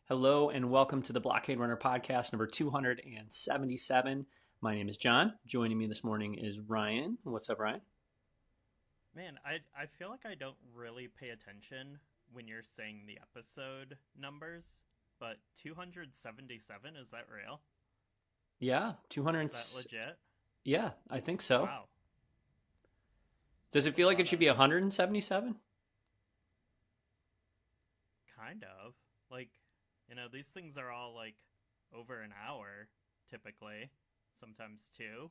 Hello and welcome to the Blockade Runner podcast number 277. My name is John. Joining me this morning is Ryan. What's up, Ryan? Man, I feel like I don't really pay attention when you're saying the episode numbers, but 277, is that real? Yeah, 200. Is that legit? Yeah, I think so. Wow. Does it That's a feel like it lot should of be 177? kind of. Like, these things are all like over an hour typically, sometimes two,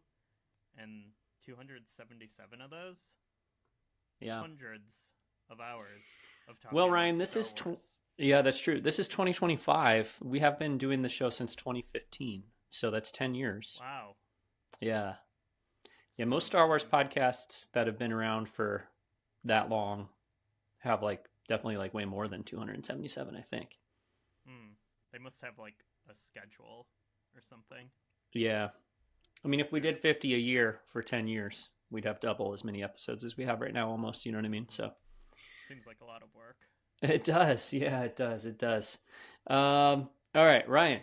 and 277 of those Yeah. hundreds of hours of Well, talking Ryan, about this Star is Wars. yeah, that's true. This is 2025. We have been doing the show since 2015, so that's 10 years. Wow. Yeah. It's Yeah, a most long Star Wars time. podcasts that have been around for that long have like definitely like way more than 277, I think. Hmm. They must have like a schedule or something. Yeah. I mean, if we did 50 a year for 10 years, we'd have double as many episodes as we have right now almost, you know what I mean? Hmm. So Seems like a lot of work. it does. Yeah, it does. It does. All right, Ryan,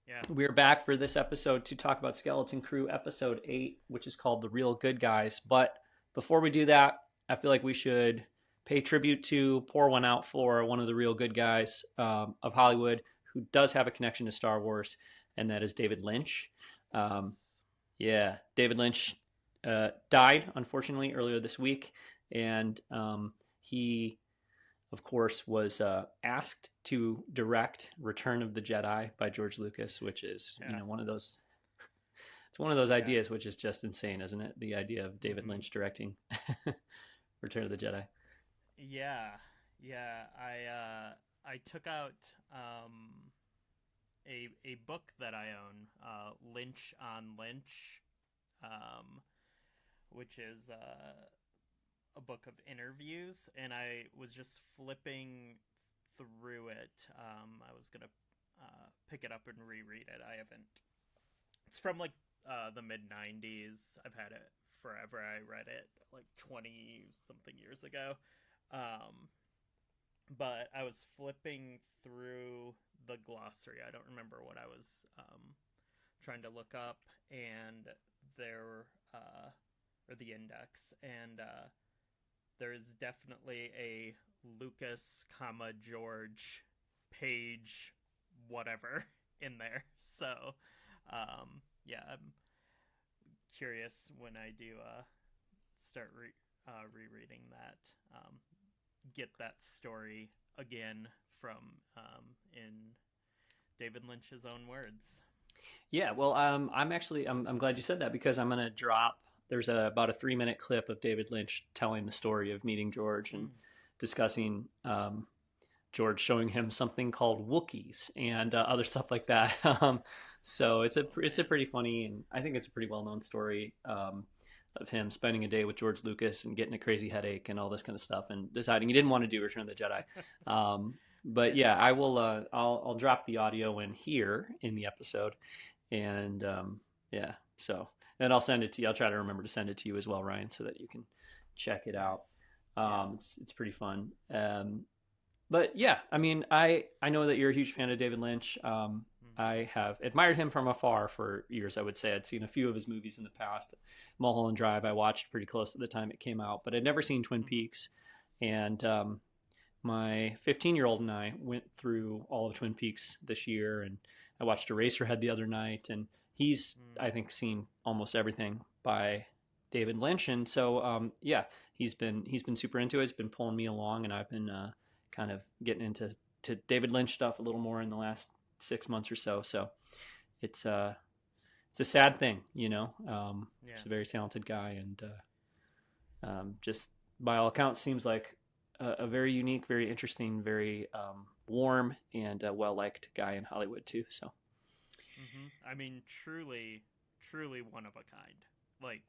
Yeah. we're back for this episode to talk about Skeleton Crew episode 8, which is called The Real Good Guys. But before we do that, I feel like we should pay tribute to, pour one out for one of the real good guys of Hollywood who does have a connection to Star Wars, and that is David Lynch. Um, Yes. Yeah, David Lynch died unfortunately earlier this week, and he, of course, was asked to direct Return of the Jedi by George Lucas, which is Yeah. one of those. It's one of those Yeah. ideas which is just insane, isn't it? The idea of David Mm-hmm. Lynch directing Return of the Jedi. Yeah. Yeah. I took out a book that I own, Lynch on Lynch, um, which is a book of interviews, and I was just flipping through it. I was gonna pick it up and reread it. I haven't. It's from like the mid '90s. I've had it forever. I read it like 20 something years ago. Um, but I was flipping through the glossary. I don't remember what I was trying to look up, and there, or the index, and there is definitely a Lucas, comma George page, whatever in there. So, yeah, I'm curious when I do start rereading that. Get that story again from in David Lynch's own words. Yeah, well, I'm glad you said that because I'm gonna drop. There's about a 3 minute clip of David Lynch telling the story of meeting George and Mm. discussing George showing him something called Wookiees and other stuff like that. So Oh it's a man. pretty funny, and I think it's a pretty well known story of him spending a day with George Lucas and getting a crazy headache and all this kind of stuff, and deciding he didn't want to do Return of the Jedi. But Yeah. yeah, I will. I'll drop the audio in here in the episode, and yeah, so and I'll send it to you. I'll try to remember to send it to you as well, Ryan, so that you can check it out. Nice. Yeah. It's pretty fun. But yeah, I mean, I know that you're a huge fan of David Lynch. Mm-hmm. I have admired him from afar for years. I would say I'd seen a few of his movies in the past. Mulholland Drive, I watched pretty close at the time it came out, but I'd never seen Twin Mm-hmm. Peaks. And my 15-year-old and I went through all of Twin Peaks this year, and I watched Eraserhead the other night. And he's, Mm. I think, seen almost everything by David Lynch, and so yeah, he's been super into it. He's been pulling me along, and I've been kind of getting into David Lynch stuff a little more in the last 6 months or so. So it's it's a sad thing, Yeah. he's a very talented guy, and just by all accounts seems like a very unique, very interesting, very warm and well liked guy in Hollywood too. So Mm-hmm. I mean, truly, truly one of a kind. Like,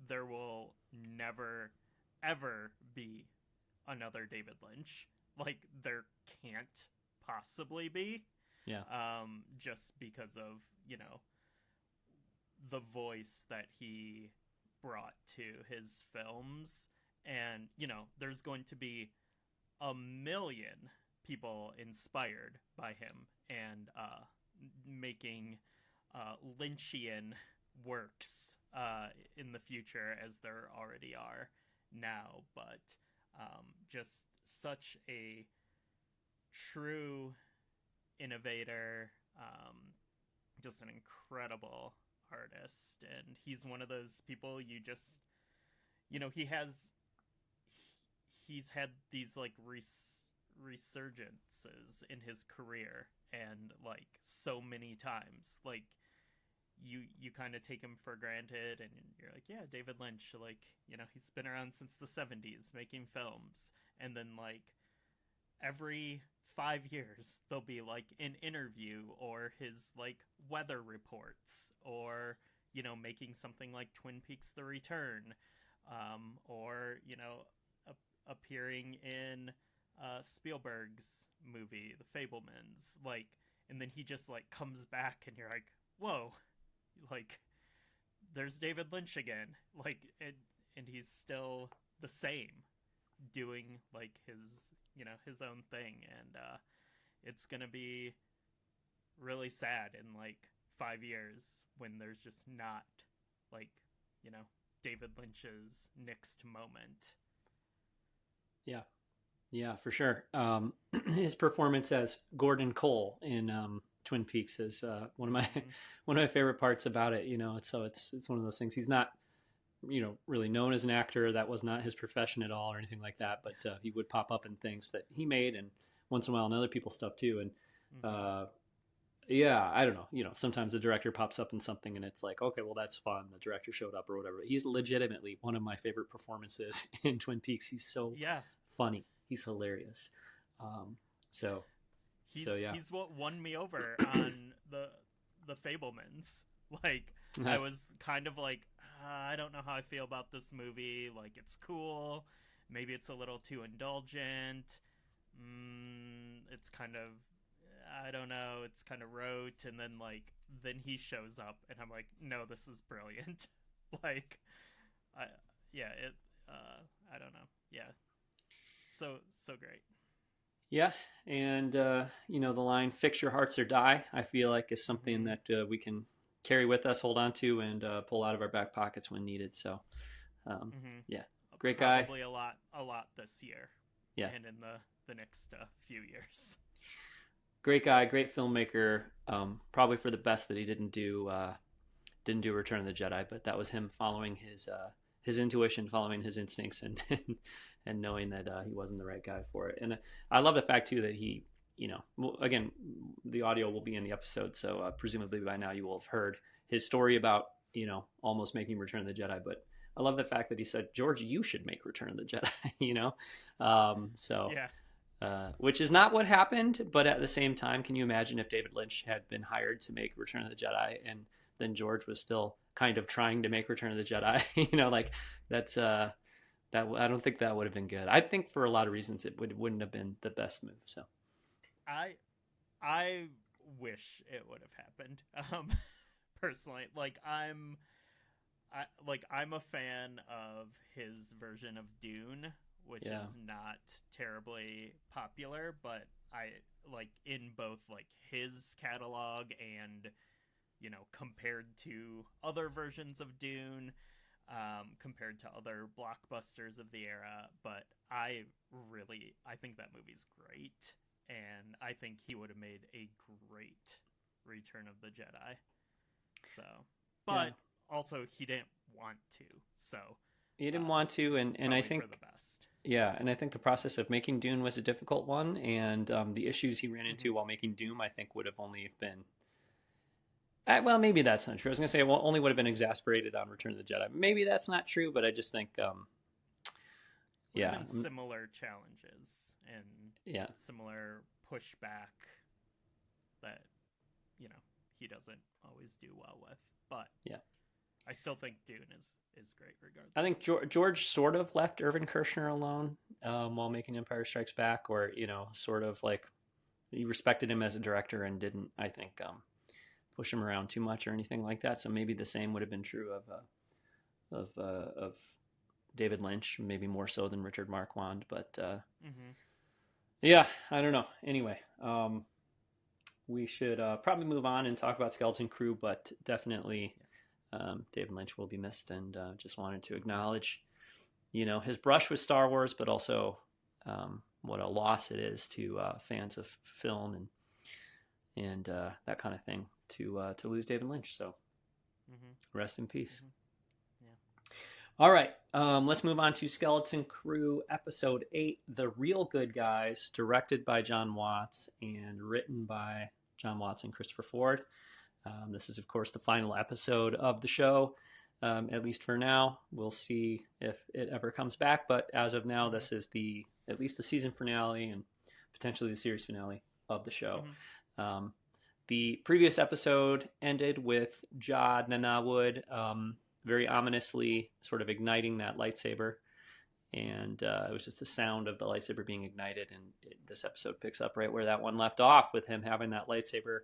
there will never, ever be another David Lynch. Like, there can't possibly be. yeah, Just because of, the voice that he brought to his films. And, there's going to be a million people inspired by him and making Lynchian works in the future as there already are now, but just such a true innovator, just an incredible artist, and he's one of those people you just, he's had these like resurgences in his career, and like so many times, like you kind of take him for granted, and you're like, yeah, David Lynch, like, he's been around since the 70s making films, and then like every 5 years there'll be like an interview or his like weather reports, or making something like Twin Peaks: The Return, or appearing in Spielberg's movie The Fabelmans, like, and then he just like comes back and you're like, whoa, like there's David Lynch again, like, and he's still the same, doing like his own thing, and it's gonna be really sad in like 5 years when there's just not like David Lynch's next moment. Yeah, for sure. His performance as Gordon Cole in Twin Peaks is one of my one of my favorite parts about it. It's one of those things. He's not really known as an actor. That was not his profession at all or anything like that. But he would pop up in things that he made, and once in a while in other people's stuff too. And yeah, I don't know. Sometimes the director pops up in something and it's like, okay, well, that's fun. The director showed up or whatever. He's legitimately one of my favorite performances in Twin Peaks. He's so funny. He's hilarious. He's what won me over on the Fabelmans. Like, I was kind of like, I don't know how I feel about this movie. Like, it's cool. Maybe it's a little too indulgent. It's kind of, I don't know, it's kind of rote. And then he shows up and I'm like, no, this is brilliant. Like, I don't know. Yeah. So great. Yeah. And, the line, fix your hearts or die, I feel like is something that we can carry with us, hold on to, and pull out of our back pockets when needed. So, yeah, great guy. Probably a lot this year. Yeah. And in the next few years. Great guy, great filmmaker. Probably for the best that he didn't do Return of the Jedi, but that was him following his intuition, following his instincts, and and knowing that he wasn't the right guy for it. And I love the fact too that he, again, the audio will be in the episode, so presumably by now you will have heard his story about almost making Return of the Jedi. But I love the fact that he said, George, you should make Return of the Jedi. Yeah. Which is not what happened, but at the same time, can you imagine if David Lynch had been hired to make Return of the Jedi and then George was still kind of trying to make Return of the Jedi? Like that's that I don't think that would have been good. I think for a lot of reasons it wouldn't have been the best move. So I wish it would have happened. Personally, I'm a fan of his version of Dune, which is not terribly popular, but I like in both like his catalog and compared to other versions of Dune, compared to other blockbusters of the era. But I think that movie's great, and I think he would have made a great Return of the Jedi. So, but also he didn't want to. So he didn't want to, and I think for the best. Yeah, and I think the process of making Dune was a difficult one, and the issues he ran into while making Doom, I think, would have only been. Well, maybe that's not true. I was going to say, well, only would have been exasperated on Return of the Jedi. Maybe that's not true, but I just think, similar challenges and similar pushback that he doesn't always do well with. But I still think Dune is great regardless. I think George sort of left Irvin Kershner alone while making Empire Strikes Back, or sort of like he respected him as a director and didn't, I think, push him around too much or anything like that. So maybe the same would have been true of David Lynch, maybe more so than Richard Marquand. But Yeah, I don't know. Anyway, we should probably move on and talk about Skeleton Crew, but definitely David Lynch will be missed, and just wanted to acknowledge, his brush with Star Wars, but also what a loss it is to fans of film and that kind of thing to lose David Lynch. So rest in peace. All right, let's move on to Skeleton Crew episode 8, The Real Good Guys, directed by John Watts and written by John Watts and Christopher Ford. This is, of course, the final episode of the show, at least for now. We'll see if it ever comes back, but as of now, this is at least the season finale and potentially the series finale of the show. The previous episode ended with Jod Nanawood very ominously sort of igniting that lightsaber, and it was just the sound of the lightsaber being ignited, and this episode picks up right where that one left off, with him having that lightsaber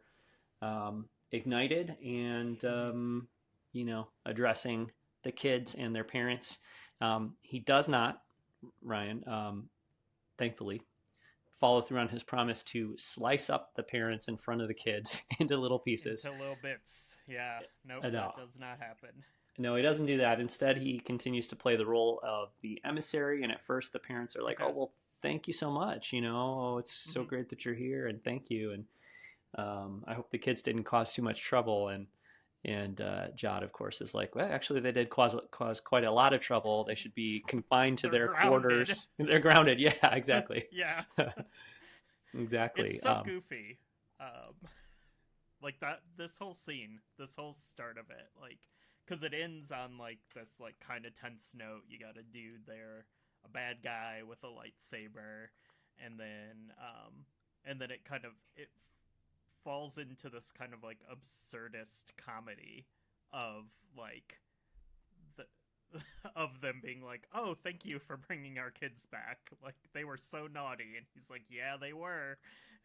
ignited and addressing the kids and their parents. He does not, Ryan, thankfully, follow through on his promise to slice up the parents in front of the kids into little pieces. Into little bits. Yeah. Nope, that does not happen. No, he doesn't do that. Instead, he continues to play the role of the emissary. And at first, the parents are like, "Oh, well, thank you so much. It's so great that you're here, and thank you. And I hope the kids didn't cause too much trouble." And Jod, of course, is like, "Well, actually, they did cause quite a lot of trouble. They should be confined to their quarters. They're grounded." Yeah, exactly. Yeah, exactly. It's so goofy. Like that. This whole scene, this whole start of it, like. Because it ends on, like, this, like, kind of tense note. You got a dude there, a bad guy with a lightsaber, and then it kind of, it falls into this kind of, like, absurdist comedy of, like, of them being like, "Oh, thank you for bringing our kids back. Like, they were so naughty." And he's like, "Yeah, they were."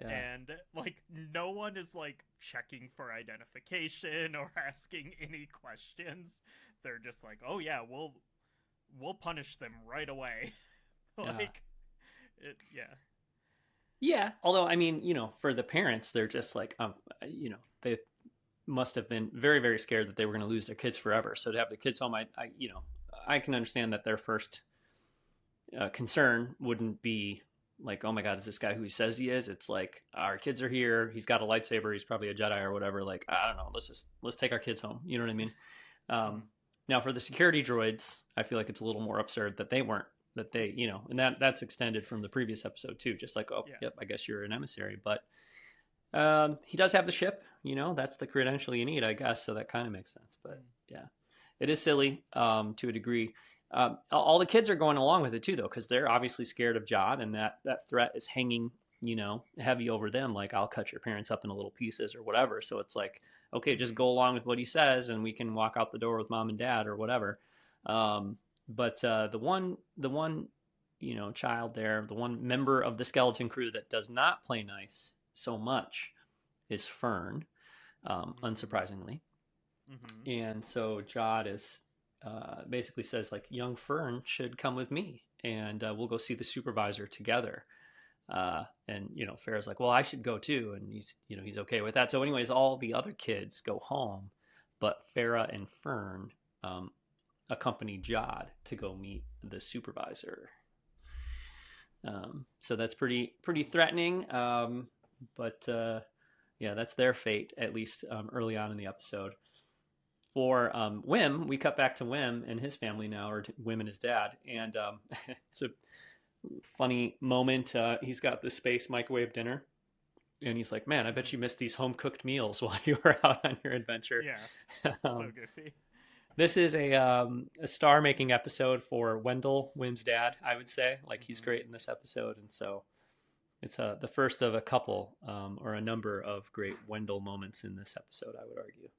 Yeah. And, like, no one is, like, checking for identification or asking any questions. They're just like, "Oh, yeah, we'll punish them right away." Like, yeah. Yeah, although, I mean, for the parents, they're just like, they must have been very, very scared that they were going to lose their kids forever. So to have the kids home, I can understand that their first concern wouldn't be like, "Oh my God, is this guy who he says he is?" It's like, our kids are here. He's got a lightsaber. He's probably a Jedi or whatever. Like, I don't know. Let's take our kids home. You know what I mean? Now for the security droids, I feel like it's a little more absurd that they weren't, that they, and that's extended from the previous episode too. Just like, "Oh, yep, I guess you're an emissary." But he does have the ship, that's the credential you need, I guess. So that kind of makes sense. But yeah, it is silly to a degree. All the kids are going along with it too, though, because they're obviously scared of Jod, and that threat is hanging, heavy over them. Like, "I'll cut your parents up into little pieces," or whatever. So it's like, okay, just go along with what he says, and we can walk out the door with mom and dad or whatever. But the one child there, the one member of the Skeleton Crew that does not play nice so much is Fern, unsurprisingly. And so Jod is basically says, like, "Young Fern should come with me, and we'll go see the supervisor together." And Farrah's like, "Well, I should go too," and he's okay with that. So anyways, all the other kids go home, but Farrah and Fern accompany Jod to go meet the supervisor. So that's pretty threatening. But yeah, that's their fate, at least early on in the episode. For Wim, we cut back to Wim and his family now, or Wim and his dad. And it's a funny moment. He's got the space microwave dinner. And he's like, "Man, I bet you missed these home-cooked meals while you were out on your adventure." Yeah, so goofy. This is a star-making episode for Wendell, Wim's dad, I would say. Like, he's great in this episode. And so it's the first of a couple or a number of great Wendell moments in this episode, I would argue.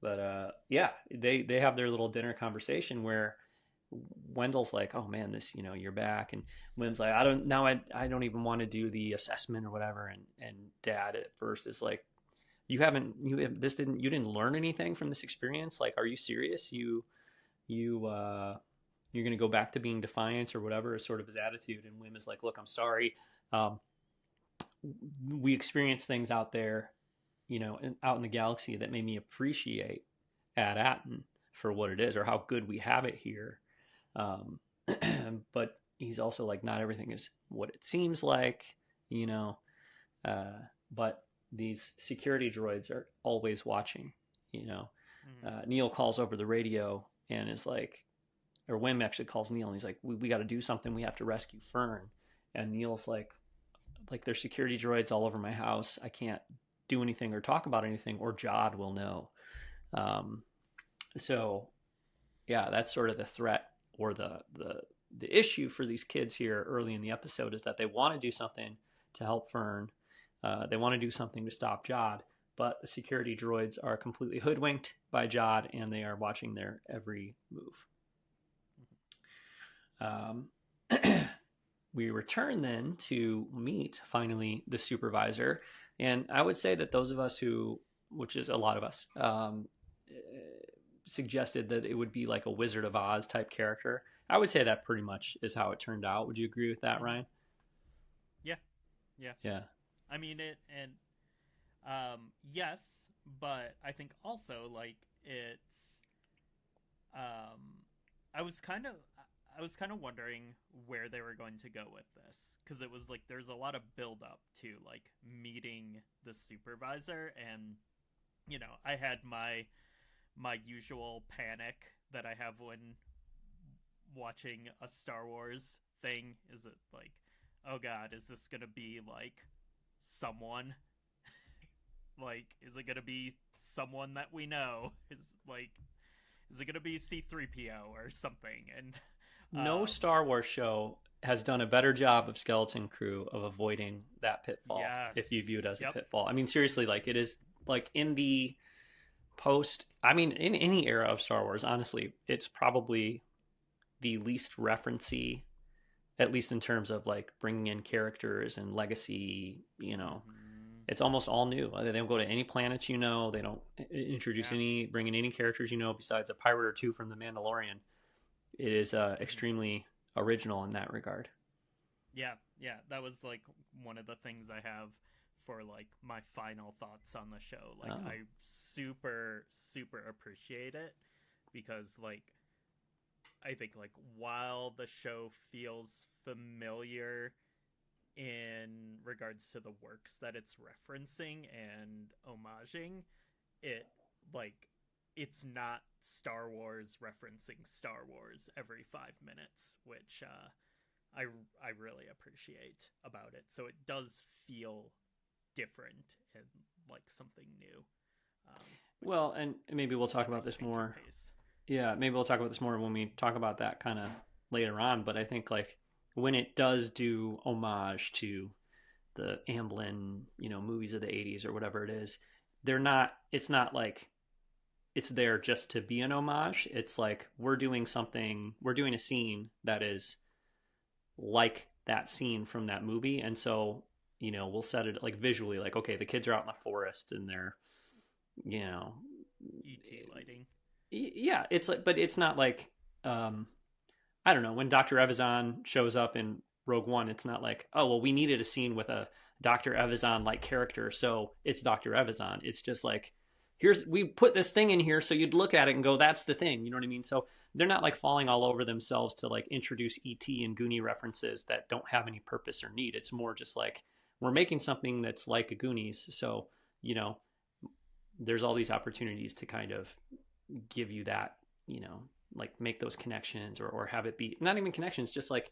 But yeah, they have their little dinner conversation where Wendell's like, "Oh man, this, you're back." And Wim's like, I don't even want to do the assessment or whatever. And dad at first is like, you didn't learn anything from this experience? Like, are you serious? You you're going to go back to being defiant or whatever is sort of his attitude. And Wim is like, look, I'm sorry. Um, we experience things out there, out in the galaxy that made me appreciate Ad Atten for what it is, or how good we have it here. Um, but he's also like, not everything is what it seems like, you know. But these security droids are always watching, you know. Neil calls over the radio and is like, or Wim actually calls Neil and he's like, we got to do something. We have to rescue Fern. And Neil's like there's security droids all over my house. I can't do anything or talk about anything, or Jod will know. So yeah, that's sort of the threat, or the issue for these kids here early in the episode, is that they want to do something to help Fern. They want to do something to stop Jod, but the security droids are completely hoodwinked by Jod, and they are watching their every move. We return then to meet, finally, the supervisor. And I would say that those of us who, which is a lot of us, suggested that it would be like a Wizard of Oz type character. I would say that pretty much is how it turned out. Would you agree with that, Ryan? Yeah. I mean, yes, but I think also, like, it's, I was kind of wondering where they were going to go with this, because it was like there's a lot of build up to like meeting the supervisor, and I had my usual panic that I have when watching a Star Wars thing. Is it like, oh god, is this gonna be like someone? Like, is it gonna be someone that we know? Is it gonna be C-3PO or something? And no Star Wars show has done a better job of Skeleton Crew of avoiding that pitfall. Yes. If you view it as a pitfall. I mean, seriously, like, it is like in the in any era of Star Wars, honestly, it's probably the least referencey, at least in terms of like bringing in characters and legacy. It's almost all new. They don't go to any planets, they don't introduce bring in any characters, besides a pirate or two from The Mandalorian. It is extremely original in that regard. Yeah, that was like one of the things I have for like my final thoughts on the show. Like, I super appreciate it, because like I think like while the show feels familiar in regards to the works that it's referencing and homaging, it's not Star Wars referencing Star Wars every 5 minutes, which I really appreciate about it. So it does feel different and like something new. Well, and maybe we'll talk about this more. Yeah, maybe we'll talk about this more when we talk about that kind of later on. But I think like when it does do homage to the Amblin, movies of the 80s or whatever it is, it's not like it's there just to be an homage. It's like we're doing a scene that is like that scene from that movie. And so, we'll set it like visually, like, okay, the kids are out in the forest and they're, E.T. lighting. Yeah, it's like, but it's not like, I don't know, when Dr. Evazan shows up in Rogue One, it's not like, oh, well, we needed a scene with a Dr. Evazan like character, so it's Dr. Evazan. It's just like, we put this thing in here so you'd look at it and go, that's the thing. You know what I mean? So they're not like falling all over themselves to like introduce E.T. and Goonie references that don't have any purpose or need. It's more just like, we're making something that's like a Goonies. So, there's all these opportunities to kind of give you that, like make those connections, or have it be not even connections, just like,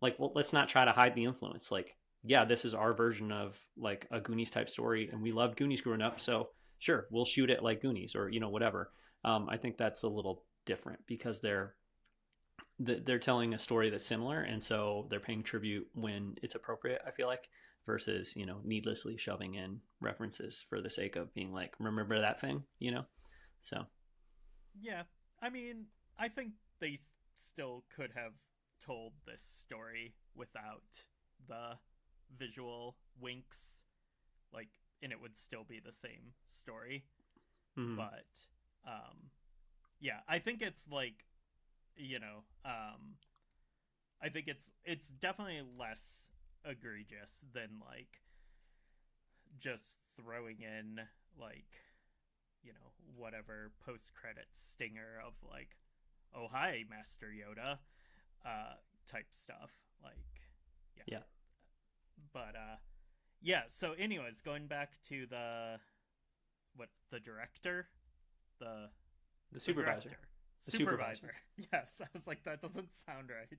well, let's not try to hide the influence. Like, yeah, this is our version of like a Goonies type story, and we loved Goonies growing up. So sure, we'll shoot it like Goonies, or, whatever. I think that's a little different because they're telling a story that's similar. And so they're paying tribute when it's appropriate, I feel like, versus, needlessly shoving in references for the sake of being like, remember that thing, so. Yeah. I mean, I think they still could have told this story without the visual winks, like, and it would still be the same story. Mm-hmm. But yeah, I think it's like I think it's definitely less egregious than like just throwing in like whatever post credits stinger of like, oh hi Master Yoda, type stuff, like, yeah. Yeah. But yeah, so anyways, going back to the director, the The supervisor. director. The Supervisor. Yes, I was like, that doesn't sound right.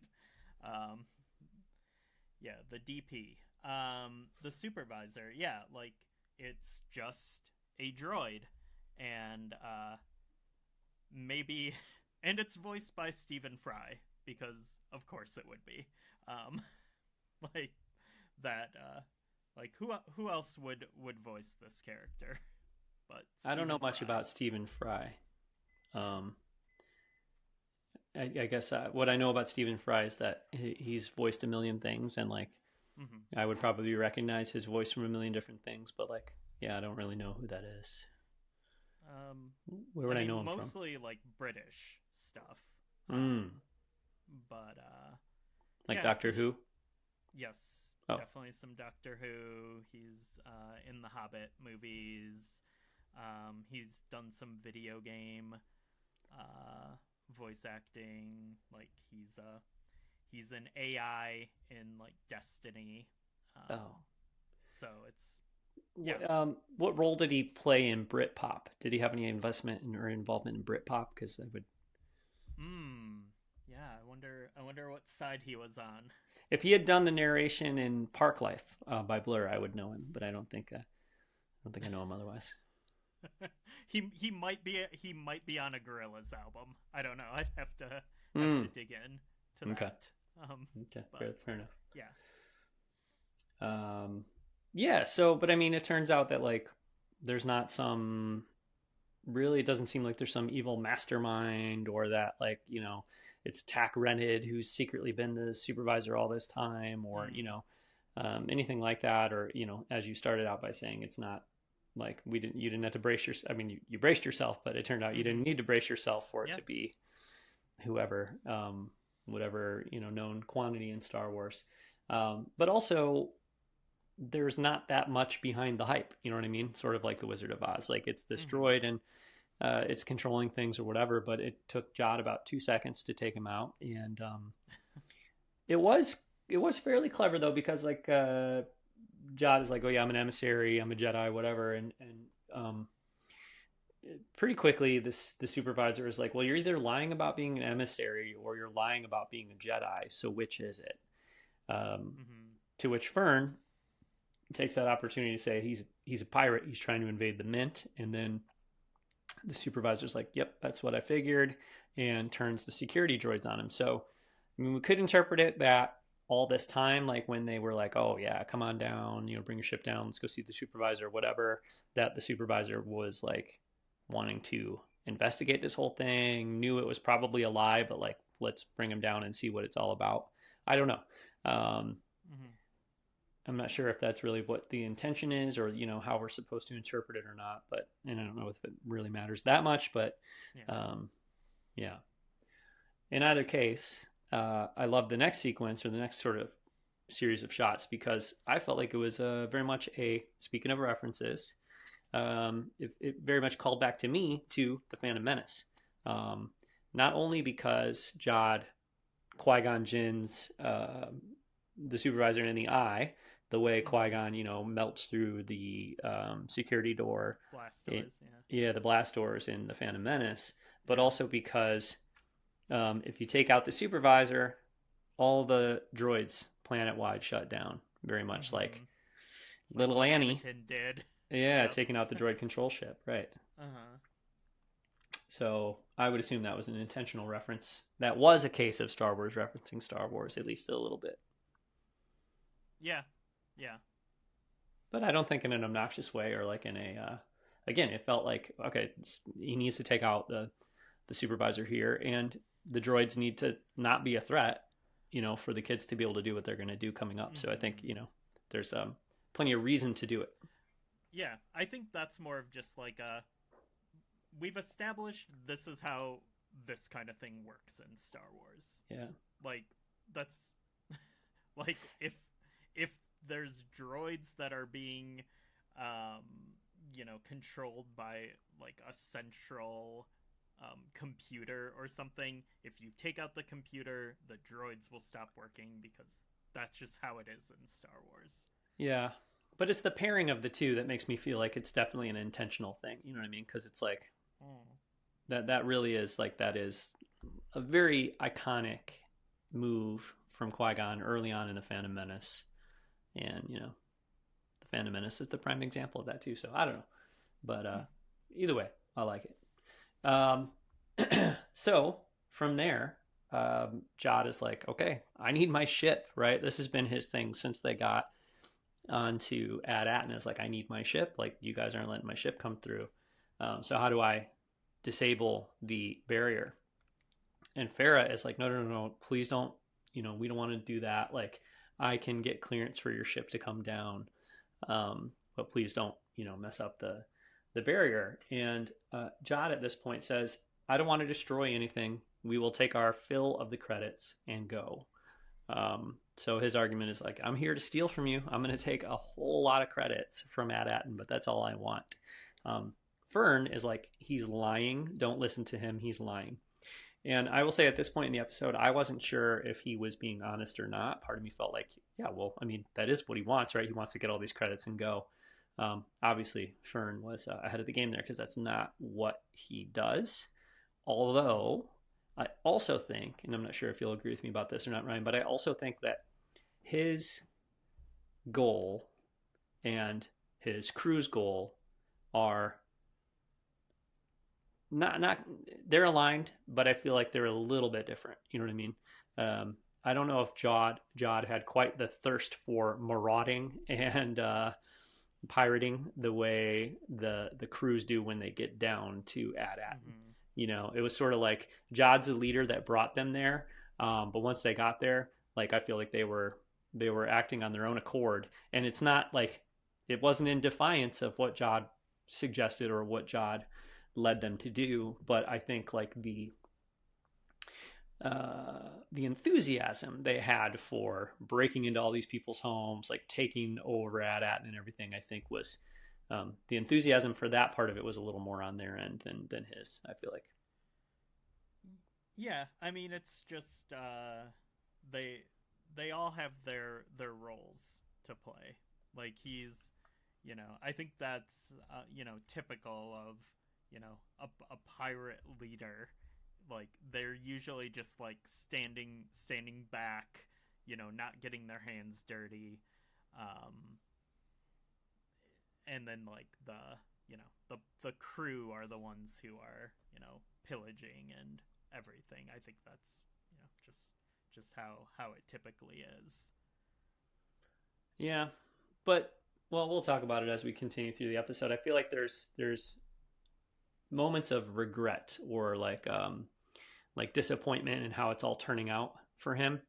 Yeah, the DP. The supervisor, yeah, like, it's just a droid. And maybe, and it's voiced by Stephen Fry, because of course it would be. Like that. Like who else would voice this character? But I don't know Stephen much Fry. about Stephen Fry. I guess what I know about Stephen Fry is that he's voiced a million things, and like I would probably recognize his voice from a million different things, but like, yeah, I don't really know who that is. Where would I know him mostly like British stuff. from? But Like yeah, Doctor Who? yes, Oh. definitely some Doctor Who. He's in the Hobbit movies. He's done some video game voice acting. Like he's an AI in like Destiny. Oh. So it's What role did he play in Britpop? Did he have any investment or involvement in Britpop? Because I would. Yeah, I wonder what side he was on. If he had done the narration in Park Life by Blur, I would know him, but I don't think I know him otherwise. he might be on a Gorillaz album. I don't know. I'd have to dig in to Okay. that. Okay, but, fair enough. Yeah. Yeah. So, but I mean, it turns out that like there's not some. Really, it doesn't seem like there's some evil mastermind, or that like it's Tack Rented who's secretly been the supervisor all this time, or anything like that, or as you started out by saying, it's not like you didn't have to brace yourself. I mean, you braced yourself, but it turned out you didn't need to brace yourself for it to be whoever, whatever known quantity in Star Wars. But also, there's not that much behind the hype. You know what I mean? Sort of like the Wizard of Oz. Like it's this droid and it's controlling things or whatever, but it took Jod about 2 seconds to take him out. And it was fairly clever though, because like Jod is like, oh yeah, I'm an emissary, I'm a Jedi, whatever. And pretty quickly the supervisor is like, well, you're either lying about being an emissary or you're lying about being a Jedi. So which is it? To which Fern takes that opportunity to say he's a pirate. He's trying to invade the Mint. And then the supervisor's like, yep, that's what I figured, and turns the security droids on him. So, I mean, we could interpret it that all this time, like when they were like, oh yeah, come on down, bring your ship down, let's go see the supervisor, whatever, that the supervisor was like wanting to investigate this whole thing, knew it was probably a lie, but like, let's bring him down and see what it's all about. I don't know. I'm not sure if that's really what the intention is, or how we're supposed to interpret it or not. But and I don't know if it really matters that much. But yeah. In either case, I love the next sequence or the next sort of series of shots, because I felt like it was very much speaking of references, it very much called back to me to the Phantom Menace. Not only because Jod, Qui-Gon Jinn's the supervisor in the eye, the way Qui-Gon, melts through the security door. Blast doors, the blast doors in the Phantom Menace, but also because if you take out the supervisor, all the droids planet-wide shut down, very much like little Annie did. Yeah, taking out the droid control ship, right. So I would assume that was an intentional reference. That was a case of Star Wars referencing Star Wars, at least a little bit. Yeah. But I don't think in an obnoxious way, or like in a, again, it felt like, okay, he needs to take out the supervisor here, and the droids need to not be a threat, for the kids to be able to do what they're going to do coming up. So I think, there's plenty of reason to do it. Yeah, I think that's more of just like we've established this is how this kind of thing works in Star Wars. Yeah. Like, that's like if there's droids that are being controlled by like a central computer or something, if you take out the computer, the droids will stop working, because that's just how it is in Star Wars. Yeah. But it's the pairing of the two that makes me feel like it's definitely an intentional thing. You know what I mean? Because it's like that really is like, that is a very iconic move from Qui-Gon early on in the Phantom Menace. And, you know, the Phantom Menace is the prime example of that too. So I don't know. But either way, I like it. So from there, Jod is like, okay, I need my ship, right? This has been his thing since they got onto AT-AT, is like, I need my ship. Like, you guys aren't letting my ship come through. So how do I disable the barrier? And Farah is like, no, please don't, we don't want to do that. Like, I can get clearance for your ship to come down. But please don't, mess up the barrier. And Jod at this point says, I don't want to destroy anything. We will take our fill of the credits and go. So his argument is like, I'm here to steal from you. I'm going to take a whole lot of credits from AT-AT, but that's all I want. Fern is like, he's lying. Don't listen to him. He's lying. And I will say, at this point in the episode, I wasn't sure if he was being honest or not. Part of me felt like, yeah, well, I mean, that is what he wants, right? He wants to get all these credits and go. Obviously, Fern was ahead of the game there, because that's not what he does. Although, I also think, and I'm not sure if you'll agree with me about this or not, Ryan, but I also think that his goal and his crew's goal are not they're aligned, but I feel like they're a little bit different. You know what I mean? I don't know if Jod had quite the thirst for marauding and pirating the way the crews do when they get down to AT-AT. Mm-hmm. It was sort of like Jod's the leader that brought them there, but once they got there, like, I feel like they were acting on their own accord, and it's not like, it wasn't in defiance of what Jod suggested or what Jod led them to do, but I think like the enthusiasm they had for breaking into all these people's homes, like taking over AT-AT and everything, I think was the enthusiasm for that part of it was a little more on their end than his, I feel like. Yeah, I mean, it's just they all have their roles to play. Like, he's, I think that's typical of a pirate leader. Like, they're usually just like standing back, not getting their hands dirty, and then like the crew are the ones who are pillaging and everything. I think that's just how it typically is. Yeah, but well, we'll talk about it as we continue through the episode. I feel like there's moments of regret or like disappointment in how it's all turning out for him,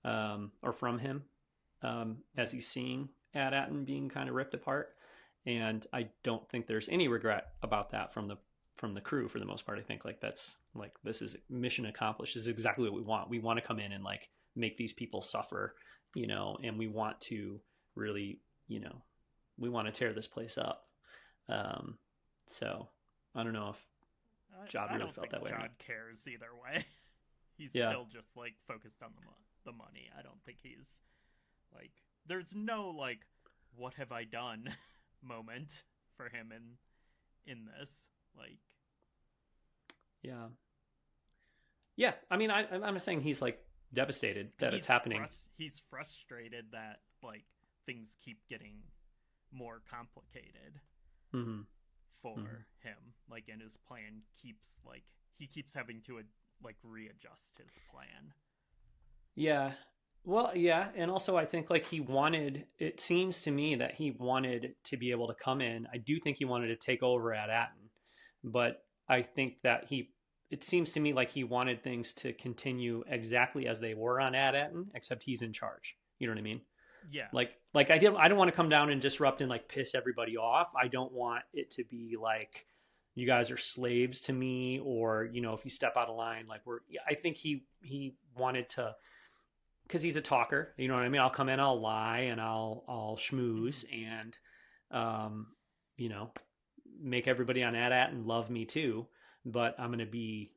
or from him, as he's seeing AT-AT and being kind of ripped apart. And I don't think there's any regret about that from the crew for the most part. I think like that's like, this is mission accomplished. This is exactly what we want. We want to come in and like make these people suffer, and we want to really, we want to tear this place up. So I don't know if Jod really felt that way. Jod cares either way. He's still just like focused on the money. I don't think he's like, there's no like, what have I done moment for him in this. Like, yeah. I mean, I'm not saying he's like devastated that it's happening. He's frustrated that like things keep getting more complicated. Mm-hmm. For him, like, and his plan he keeps having to like readjust his plan. Yeah, well, yeah, and also I think like it seems to me that he wanted to be able to come in. I do think he wanted to take over AT-AT, but I think that it seems to me like he wanted things to continue exactly as they were on AT-AT, except he's in charge. You know what I mean? Yeah. Like I don't want to come down and disrupt and like piss everybody off. I don't want it to be like, you guys are slaves to me, or, if you step out of line, like I think he wanted to, because he's a talker, you know what I mean? I'll come in, I'll lie, and I'll schmooze, and, you know, make everybody on AT-AT and love me too. But I'm going to be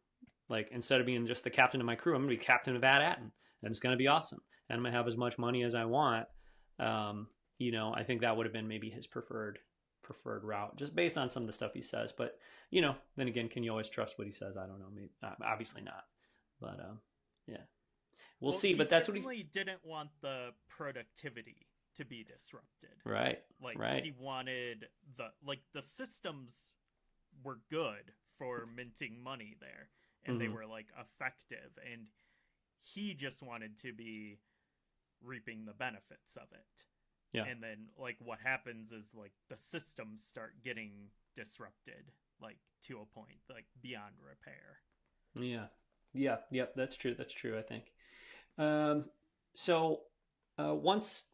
like, instead of being just the captain of my crew, I'm going to be captain of AT-AT, and it's going to be awesome. And I'm going to have as much money as I want. I think that would have been maybe his preferred route, just based on some of the stuff he says. But, then again, can you always trust what he says? I don't know. Maybe, obviously not. But, yeah. We'll see. But that's what he didn't want the productivity to be disrupted. Right. Right. He wanted the systems were good for minting money there, and they were effective, and he just wanted to be reaping the benefits of it. Yeah. And then what happens is the systems start getting disrupted to a point beyond repair. Yeah. Yep, that's true, I think. So once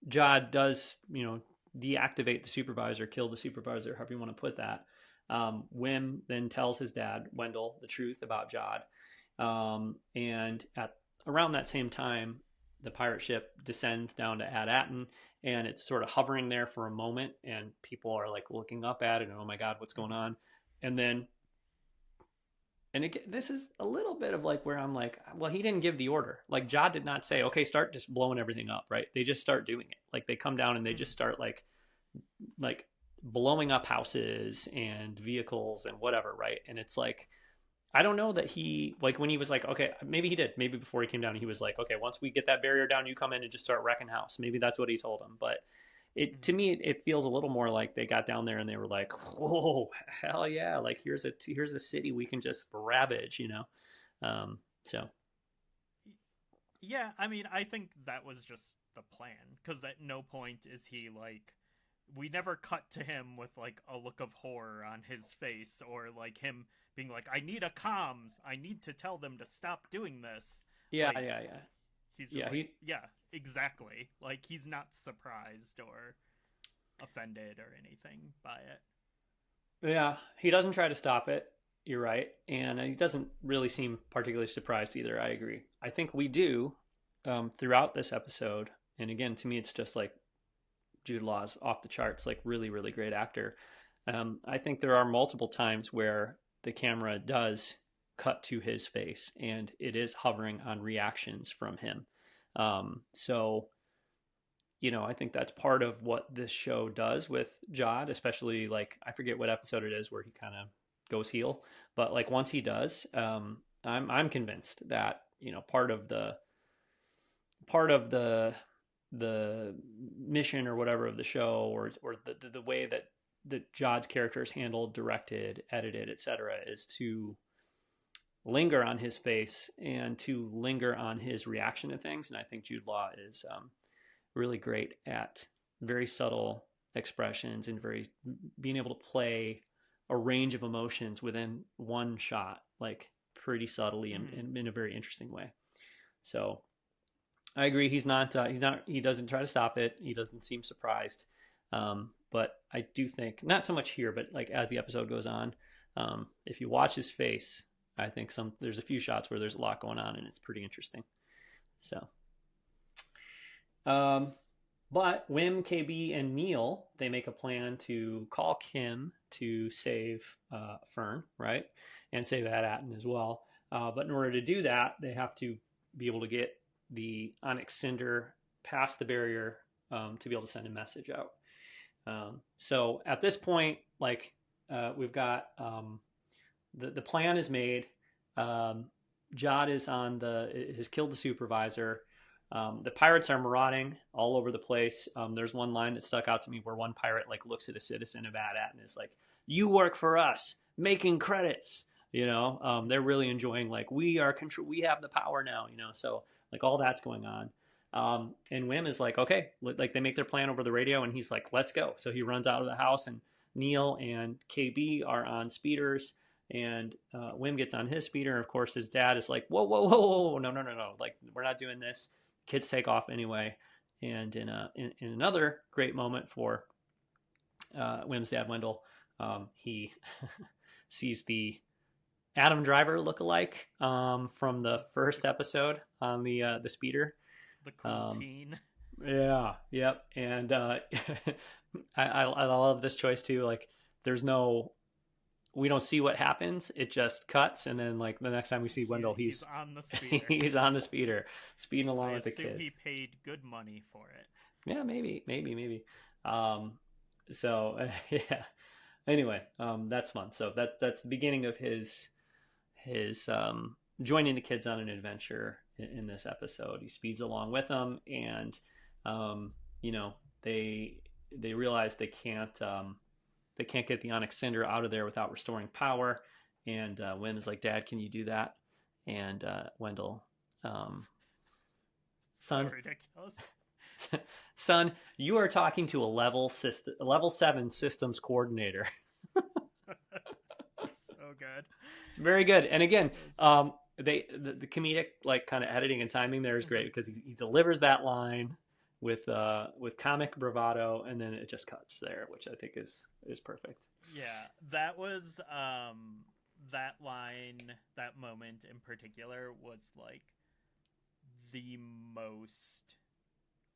Jod does, deactivate the supervisor, kill the supervisor, however you want to put that, Wim then tells his dad, Wendell, the truth about Jod. And at around that same time, the pirate ship descends down to Ad-Atten, and it's sort of hovering there for a moment, and people are looking up at it, and oh my God, what's going on? And then, this is a little bit of where I'm well, he didn't give the order. Jod did not say, okay, start just blowing everything up, right? They just start doing it. They come down and they just start blowing up houses and vehicles and whatever, right? And it's I don't know that he, when he was okay, maybe he did. Maybe before he came down, he was okay, once we get that barrier down, you come in and just start wrecking house. Maybe that's what he told him. But to me, it feels a little more like they got down there and they were whoa, hell yeah. Here's a city we can just ravage, so. Yeah, I mean, I think that was just the plan, because at no point is he we never cut to him with a look of horror on his face, or him being I need a comms, I need to tell them to stop doing this. Yeah. He's just yeah, exactly. He's not surprised or offended or anything by it. Yeah, he doesn't try to stop it. You're right. And he doesn't really seem particularly surprised either. I agree. I think we do throughout this episode. And again, to me, it's just Jude Law's off the charts, really, really great actor. I think there are multiple times where the camera does cut to his face and it is hovering on reactions from him. So, I think that's part of what this show does with Jod, especially I forget what episode it is where he kind of goes heel, but once he does, I'm convinced that, part of the mission or whatever of the show, or the way that Jod's character is handled, directed, edited, etc., is to linger on his face and to linger on his reaction to things. And I think Jude Law is really great at very subtle expressions and being able to play a range of emotions within one shot, pretty subtly and in a very interesting way. So I agree. He doesn't try to stop it. He doesn't seem surprised. But I do think, not so much here, but as the episode goes on, if you watch his face, I think there's a few shots where there's a lot going on and it's pretty interesting. So, but Wim, KB, and Neil, they make a plan to call Kim to save Fern, right? And save Ad-Atten as well. But in order to do that, they have to be able to get the Onyx Cinder past the barrier to be able to send a message out. So at this point, we've got the plan is made. Jod has killed the supervisor. The pirates are marauding all over the place. There's one line that stuck out to me where one pirate looks at a citizen of AT-AT and is "You work for us, making credits." They're really enjoying we have the power now. So all that's going on. And Wim is okay, they make their plan over the radio and he's let's go. So he runs out of the house and Neil and KB are on speeders and Wim gets on his speeder. And of course his dad is whoa, no. We're not doing this. Kids take off anyway. And in another great moment for Wim's dad, Wendell, he sees the Adam Driver lookalike from the first episode on the speeder. The cool teen. Yeah, yep. And I love this choice too. Like, we don't see what happens. It just cuts, and then like the next time we see Wendell, he's on the speeder. He's on the speeder, speeding along with the kids. He paid good money for it. Yeah, maybe. So yeah. Anyway, that's fun. So that's the beginning of his joining the kids on an adventure in this episode. He speeds along with them, and they realize they can't get the Onyx Cinder out of there without restoring power. And Wynn is like, "Dad, can you do that?" And Wendell, son, so ridiculous. Son, you are talking to a level 7 systems coordinator. So good. It's very good. And again, the comedic like kind of editing and timing there is great because he delivers that line with comic bravado, and then it just cuts there, which I think is perfect. Yeah, that was that line, that moment in particular was like the most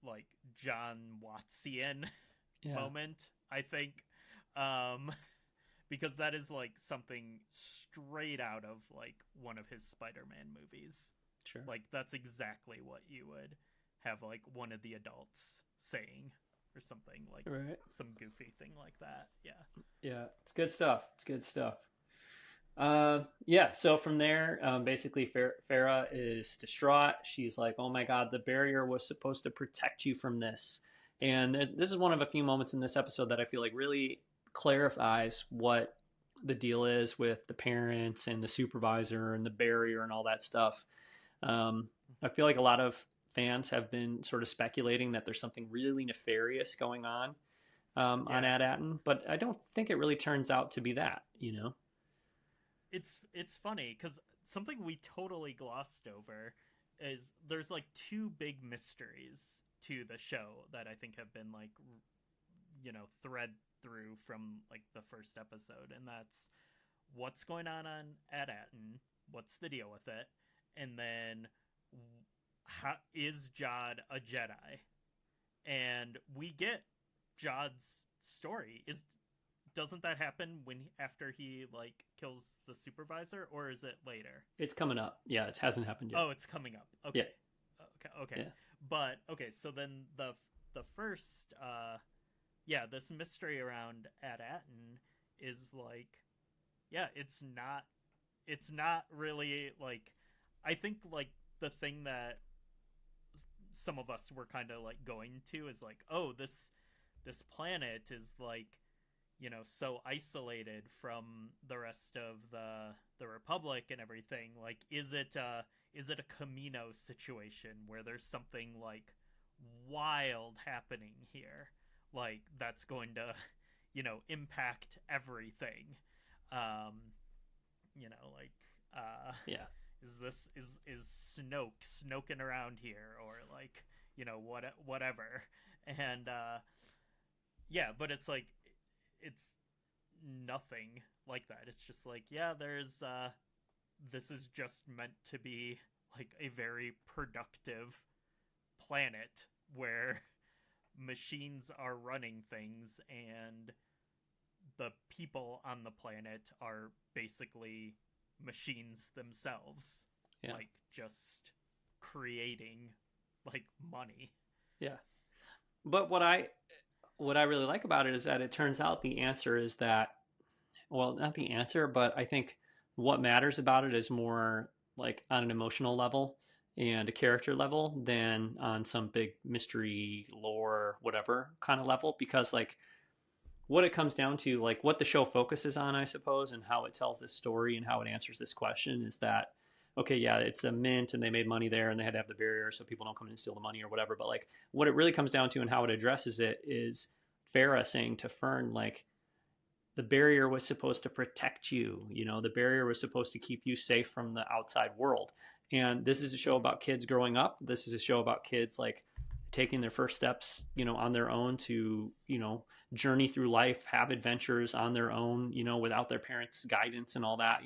like John Wattsian moment, I think, because that is like something straight out of like one of his Spider-Man movies. Sure, like that's exactly what you would have like one of the adults saying or something, like some goofy thing like that. Yeah, it's good stuff. So from there, basically Farah is distraught. She's like, "Oh my God, the barrier was supposed to protect you from this." And this is one of a few moments in this episode that I feel like really clarifies what the deal is with the parents and the supervisor and the barrier and all that stuff. I feel like a lot of fans have been sort of speculating that there's something really nefarious going on Ad-Atten, but I don't think it really turns out to be that, It's funny because something we totally glossed over is there's like two big mysteries to the show that I think have been like, thread through from like the first episode, and that's what's going on Ad-Atten, what's the deal with it, and then how is Jod a Jedi? And we get Jod's story. Doesn't that happen after he like kills the supervisor, or is it later? It's coming up. Yeah, it hasn't happened yet. Oh, it's coming up. Okay. Yeah. Okay. Yeah. But okay, so then the first this mystery around Ad-Atten is like, it's not really like, I think like the thing that some of us were kind of like going to is like, oh, this planet is like, so isolated from the rest of the Republic and everything. Like, is it a Camino situation where there's something like wild happening here, like that's going to, impact everything? Is Snoke snoking around here, or like, whatever. And but it's like, it's nothing like that. It's just like, there's this is just meant to be like a very productive planet where machines are running things, and the people on the planet are basically machines themselves, like just creating like money. Yeah. But what I really like about it is that it turns out the answer is that, well, not the answer, but I think what matters about it is more like on an emotional level and a character level than on some big mystery lore, whatever kind of level, because like what it comes down to, like what the show focuses on, I suppose, and how it tells this story and how it answers this question is that, okay, yeah, it's a mint and they made money there and they had to have the barrier so people don't come in and steal the money or whatever. But like what it really comes down to and how it addresses it is Farah saying to Fern, like, the barrier was supposed to protect you. The barrier was supposed to keep you safe from the outside world. And this is a show about kids growing up. This is a show about kids like taking their first steps, on their own to, journey through life, have adventures on their own, without their parents' guidance and all that,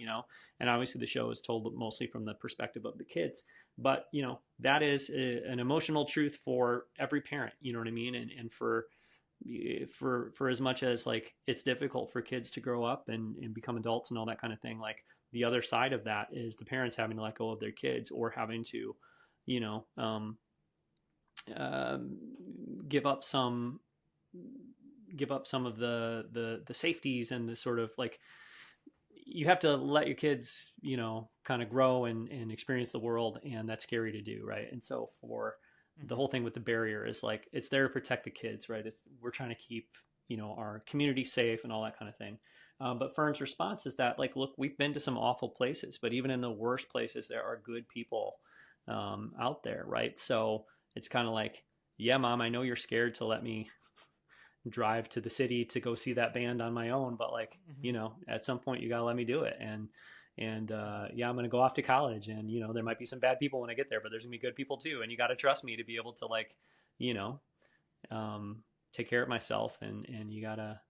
and obviously the show is told mostly from the perspective of the kids, but, that is an emotional truth for every parent, you know what I mean? And for as much as like it's difficult for kids to grow up and become adults and all that kind of thing, like the other side of that is the parents having to let go of their kids or having to, you know, give up some of the safeties and the sort of like, you have to let your kids, kind of grow and experience the world, and that's scary to do, right? And so for the whole thing with the barrier is like, it's there to protect the kids, right? We're trying to keep, our community safe and all that kind of thing. But Fern's response is that, like, look, we've been to some awful places, but even in the worst places, there are good people out there, right? So it's kind of like, yeah, Mom, I know you're scared to let me drive to the city to go see that band on my own, but like, at some point you gotta let me do it. And yeah, I'm going to go off to college, and, there might be some bad people when I get there, but there's gonna be good people too. And you got to trust me to be able to, like, take care of myself, and you gotta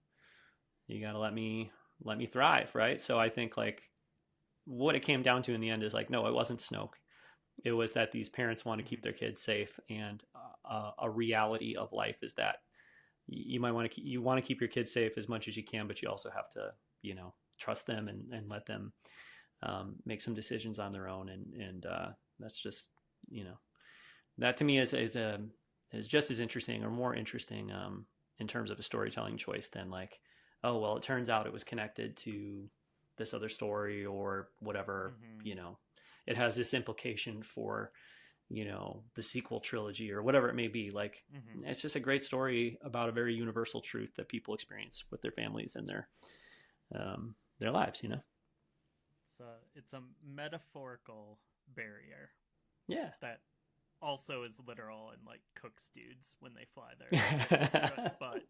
let me thrive. Right. So I think, like, what it came down to in the end is like, no, it wasn't Snoke. It was that these parents want to keep their kids safe. And a reality of life is that you want to keep your kids safe as much as you can, but you also have to, trust them and let them make some decisions on their own. And that's just, that to me is just as interesting or more interesting in terms of a storytelling choice than like, oh, well, it turns out it was connected to this other story or whatever, it has this implication for, the sequel trilogy or whatever it may be. Like, it's just a great story about a very universal truth that people experience with their families and their lives, It's a metaphorical barrier. Yeah. That also is literal and like cooks dudes when they fly there. But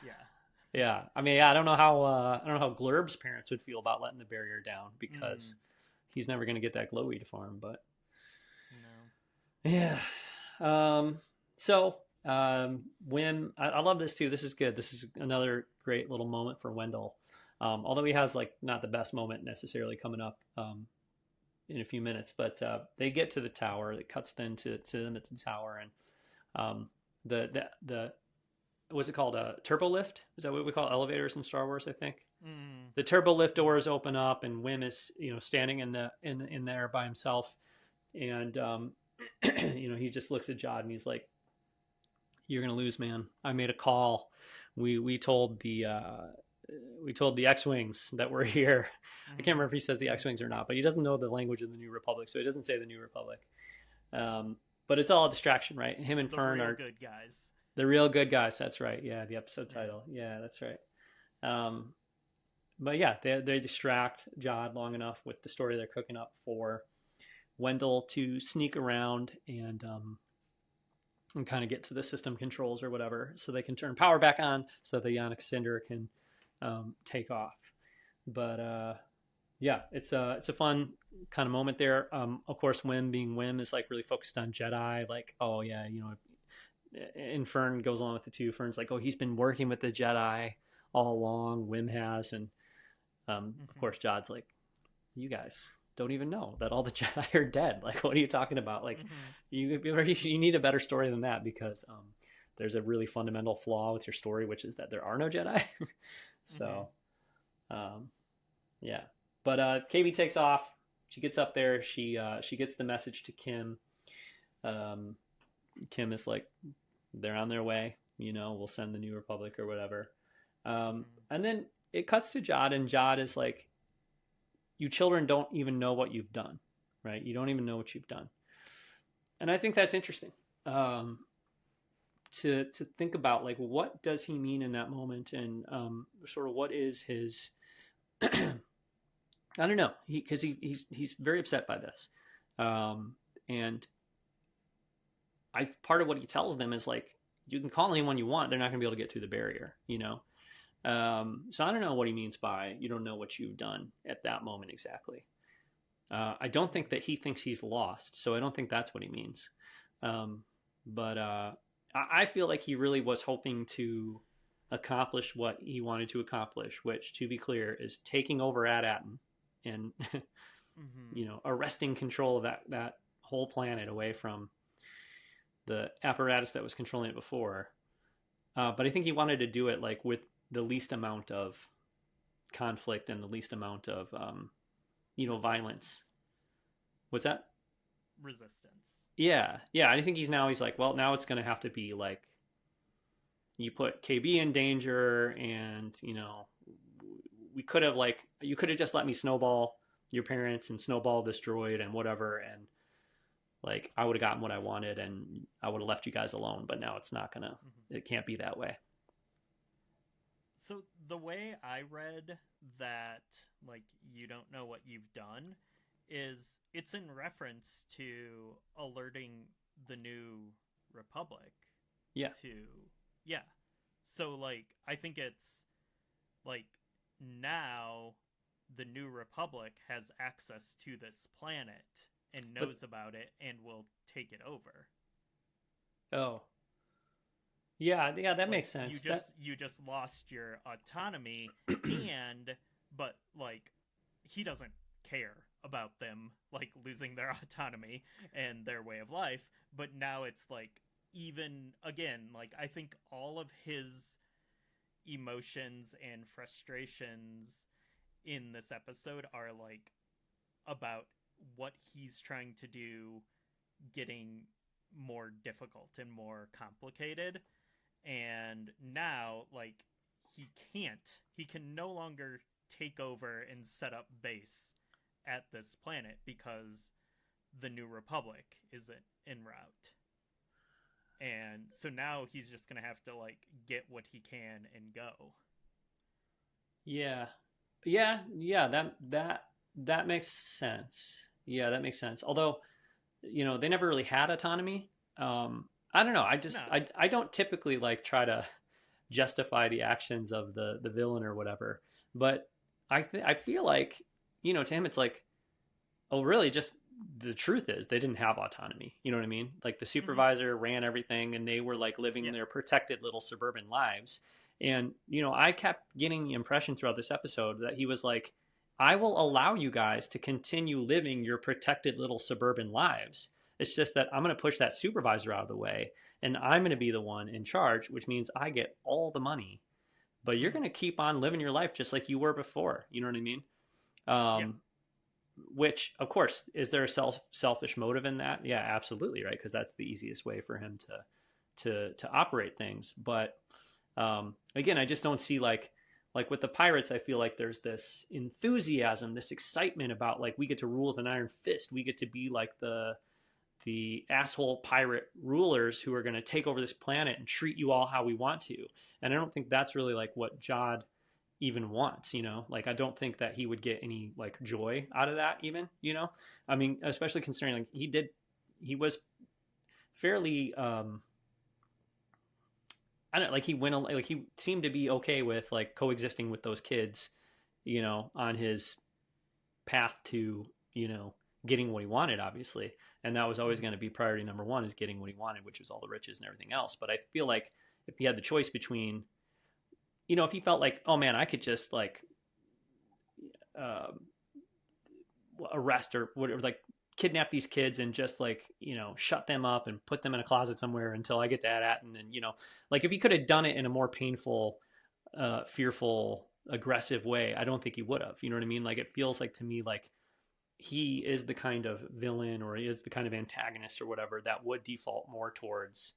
yeah. Yeah. I mean, I don't know how Glurb's parents would feel about letting the barrier down, because he's never going to get that glow weed farm, but no. Yeah. So Wim, I love this too. This is good. This is another great little moment for Wendell. Although he has like not the best moment necessarily coming up in a few minutes, but they get to the tower. It cuts then to them at the tower, and the what's it called? A turbo lift? Is that what we call elevators in Star Wars? I think the turbo lift doors open up, and Wim is standing in there by himself, and he just looks at Jod and he's like, "You're gonna lose, man. I made a call. We told the X-Wings that we're here." I can't remember if he says the X-Wings or not, but he doesn't know the language of the New Republic, so he doesn't say the New Republic. But it's all a distraction, right? Him and Fern are good guys. The real good guys. That's right. Yeah, the episode title. Yeah, that's right. But yeah, they distract Jod long enough with the story they're cooking up for Wendell to sneak around and kind of get to the system controls or whatever, so they can turn power back on so that the Ionic Cinder can take off. But yeah, it's a fun kind of moment there. Of course, Wim being Wim is like really focused on Jedi. Like, oh yeah, and Fern goes along with the two. Fern's like, oh, he's been working with the Jedi all along. Wim has, and of course, Jod's like, you guys don't even know that all the Jedi are dead. Like, what are you talking about? Like, you need a better story than that, because there's a really fundamental flaw with your story, which is that there are no Jedi. So, yeah. But KB takes off. She gets up there. She gets the message to Kim. Kim is like, they're on their way. We'll send the New Republic or whatever. And then it cuts to Jod, and Jod is like, you children don't even know what you've done, right? You don't even know what you've done. And I think that's interesting to think about, like, what does he mean in that moment, and sort of what is his I don't know, because he's very upset by this, and part of what he tells them is like, you can call anyone you want, they're not going to be able to get through the barrier, So I don't know what he means by you don't know what you've done at that moment exactly. I don't think that he thinks he's lost, so I don't think that's what he means. But I feel like he really was hoping to accomplish what he wanted to accomplish, which, to be clear, is taking over Atom and Mm-hmm. arresting control of that whole planet away from the apparatus that was controlling it before. But I think he wanted to do it like with the least amount of conflict and the least amount of violence. What's that? Resistance. Yeah, yeah. I think he's like, well, now it's going to have to be like you put KB in danger, and we could have like you could have just let me snowball your parents and snowball destroyed and whatever, and like I would have gotten what I wanted, and I would have left you guys alone. But now it's not gonna. Mm-hmm. It can't be that way. So the way I read that, like, you don't know what you've done, is it's in reference to alerting the new Republic Yeah. to, yeah. So, like, I think it's, like, now the new Republic has access to this planet and But knows about it and will take it over. oh, yeah, yeah, that Like makes sense. you just lost your autonomy, and but like he doesn't care about them like losing their autonomy and their way of life, but now it's like, even again, like I think all of his emotions and frustrations in this episode are like about what he's trying to do getting more difficult and more complicated. And now, like, he can no longer take over and set up base at this planet because the new Republic isn't en route. And so now he's just gonna have to like get what he can and go. Yeah, yeah, yeah. That makes sense. Yeah, that makes sense. Although, they never really had autonomy. I don't know. No. I don't typically like try to justify the actions of the villain or whatever, but I feel like to him it's like, oh really, just the truth is they didn't have autonomy. You know what I mean? Like the Mm-hmm. supervisor ran everything, and they were like living Yeah. their protected little suburban lives. And I kept getting the impression throughout this episode that he was like, I will allow you guys to continue living your protected little suburban lives. It's just that I'm going to push that supervisor out of the way, and I'm going to be the one in charge, which means I get all the money. But you're Mm-hmm. going to keep on living your life just like you were before. You know what I mean? Yeah. Which, of course, is there a selfish motive in that? Yeah, absolutely, right? Because that's the easiest way for him to operate things. But again, I just don't see like with the pirates. I feel like there's this enthusiasm, this excitement about like we get to rule with an iron fist. We get to be like the asshole pirate rulers who are going to take over this planet and treat you all how we want to. And I don't think that's really like what Jod even wants, like I don't think that he would get any like joy out of that even, I mean, especially considering like he was fairly I don't know, like he went like he seemed to be okay with like coexisting with those kids, on his path to, getting what he wanted, obviously. And that was always Mm-hmm. going to be priority number one, is getting what he wanted, which was all the riches and everything else. But I feel like if he had the choice between, if he felt like, oh man, I could just like um, arrest or whatever, like kidnap these kids and just like, shut them up and put them in a closet somewhere until I get to that. And then, like if he could have done it in a more painful, fearful, aggressive way, I don't think he would have. You know what I mean? Like it feels like to me like he is the kind of villain, or he is the kind of antagonist or whatever, that would default more towards,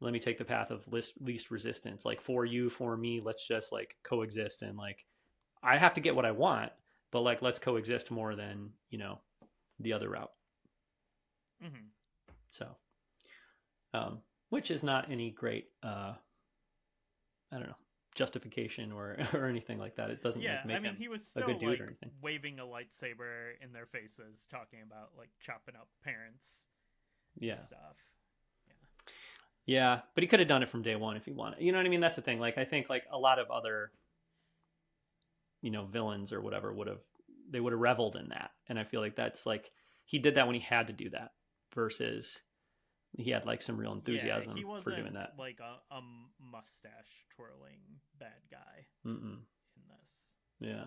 let me take the path of least resistance. Like for you, for me, let's just like coexist, and like I have to get what I want, but like let's coexist more than the other route. Mm-hmm. So, which is not any great, I don't know, justification or or anything like that. It doesn't Yeah, like make I mean, him he was a still good dude like or anything. waving a lightsaber in their faces, talking about like chopping up parents and Yeah. stuff. Yeah, but he could have done it from day one if he wanted. You know what I mean? That's the thing. Like I think like a lot of other, villains or whatever they would have reveled in that. And I feel like that's like he did that when he had to do that versus he had like some real Yeah, he enthusiasm for doing wasn't that. like a mustache twirling bad guy Mm-mm. in this. Yeah.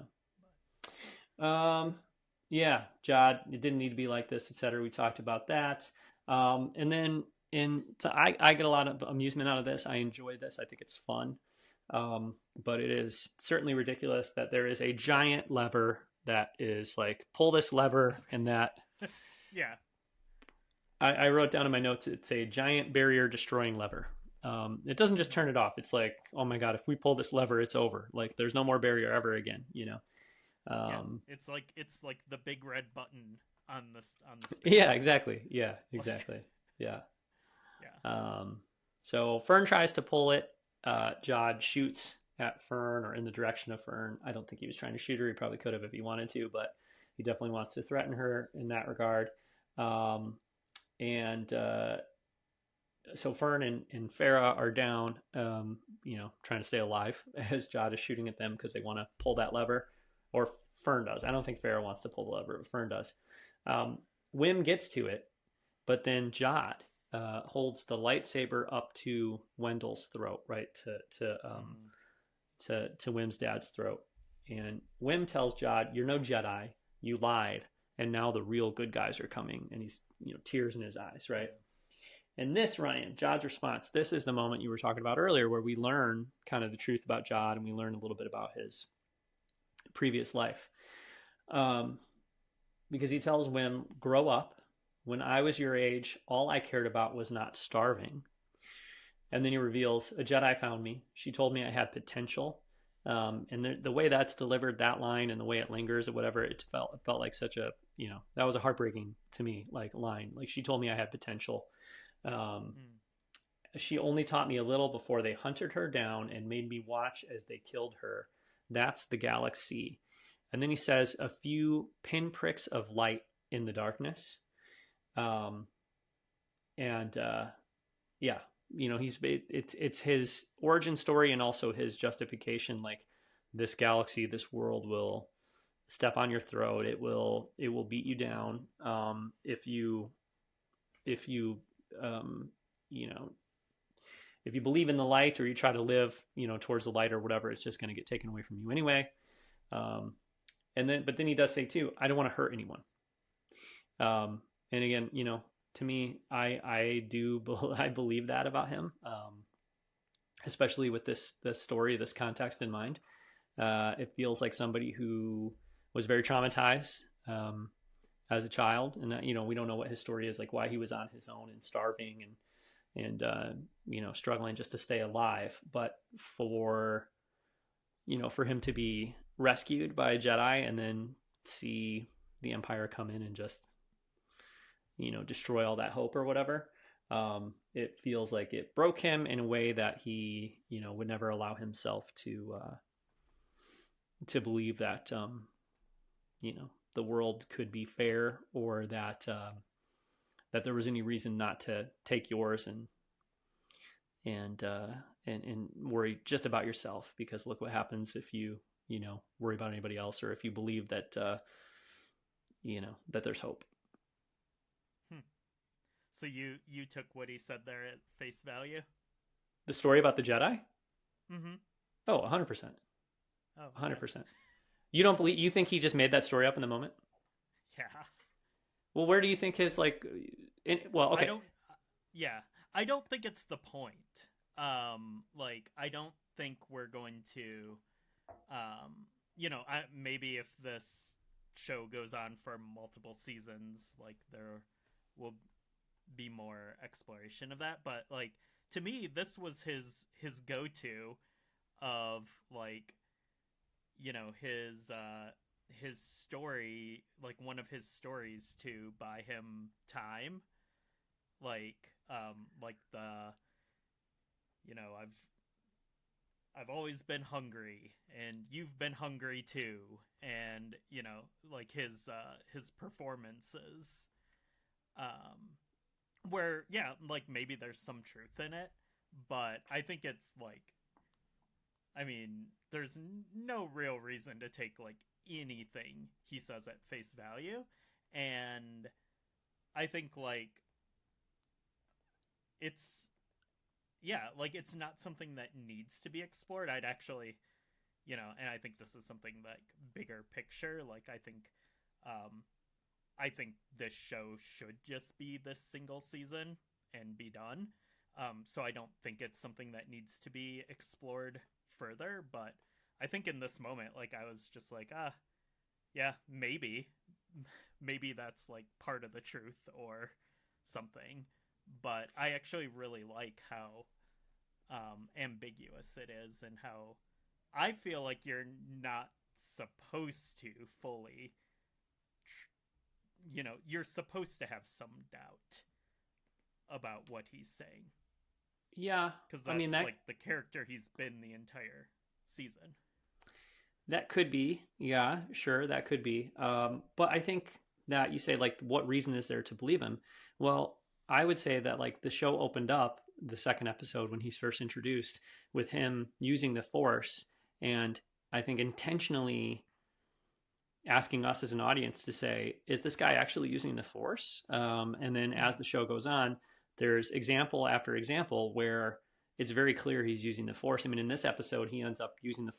But Yeah, Jod, it didn't need to be like this, etc. We talked about that. And then I get a lot of amusement out of this. I enjoy this. I think it's fun. But it is certainly ridiculous that there is a giant lever that is like, pull this lever, and that yeah, I wrote down in my notes, it's a giant barrier destroying lever. It doesn't just turn it off. It's like, oh my God, if we pull this lever, it's over. Like there's no more barrier ever again, you know? yeah. Um, It's like the big red button on the yeah, spaceship. exactly. Yeah, Like, exactly. Yeah. yeah. So Fern tries to pull it. Jod shoots at Fern, or in the direction of Fern. I don't think he was trying to shoot her. He probably could have if he wanted to, but he definitely wants to threaten her in that regard. Um, and So Fern and Farah are down, trying to stay alive as Jod is shooting at them because they want to pull that lever, or Fern does. I don't think Farah wants to pull the lever, but Fern does. Um, Wim gets to it, but then Jod holds the lightsaber up to Wendell's throat, right to Wim's dad's throat, and Wim tells Jod, "You're no Jedi. You lied, and now the real good guys are coming." And he's tears in his eyes, right? And this, Ryan, Jod's response, this is the moment you were talking about earlier where we learn kind of the truth about Jod, and we learn a little bit about his previous life. Because he tells Wim, grow up. When I was your age, all I cared about was not starving. And then he reveals, a Jedi found me. She told me I had potential. And the way that's delivered, that line, and the way it lingers or whatever, it felt like such a, that was a heartbreaking to me, like line. Like, she told me I had potential. She only taught me a little before they hunted her down and made me watch as they killed her. That's the galaxy. And then he says, a few pinpricks of light in the darkness. Yeah, it's his origin story and also his justification. Like, this galaxy, this world will step on your throat. It will beat you down. If you if you believe in the light, or you try to live, towards the light or whatever, it's just going to get taken away from you anyway. But then he does say too, I don't want to hurt anyone. And again, to me, I believe that about him, especially with this story, this context in mind. It feels like somebody who was very traumatized as a child, and we don't know what his story is, like why he was on his own and starving and struggling just to stay alive. But for him to be rescued by a Jedi and then see the Empire come in and just destroy all that hope or whatever, it feels like it broke him in a way that he would never allow himself to believe that the world could be fair, or that there was any reason not to take yours and worry just about yourself, because look what happens if you worry about anybody else, or if you believe that that there's hope. So you took what he said there at face value? The story about the Jedi? Mm-hmm. Oh, 100%. Oh, 100%. You don't believe? You think he just made that story up in the moment? Yeah. Well, where do you think his okay. I don't think it's the point. I don't think we're going to, maybe if this show goes on for multiple seasons, like, there will be more exploration of that. But like, to me, this was his go-to of, like, his story, like one of his stories to buy him time, like the I've always been hungry, and you've been hungry too, and like his performances, where, yeah, like, maybe there's some truth in it, but I think it's like, I mean, there's no real reason to take, like, anything he says at face value. And I think, like, it's yeah, like it's not something that needs to be explored. I'd actually, and I think this is something like bigger picture. Like um, I think this show should just be this single season and be done. So I don't think it's something that needs to be explored further. But I think in this moment, like I was just like, yeah, maybe that's like part of the truth or something. But I actually really like how ambiguous it is, and how I feel like you're not supposed to fully, you're supposed to have some doubt about what he's saying. Yeah, Because I mean that's like the character he's been the entire season. that could be, yeah, sure, that could be. But I think that you say like, what reason is there to believe him? Well, I would say that like the show opened up the second episode when he's first introduced with him using the Force, and I think intentionally asking us as an audience to say, is this guy actually using the Force? And then as the show goes on, there's example after example where it's very clear he's using the Force. I mean, in this episode, he ends up using the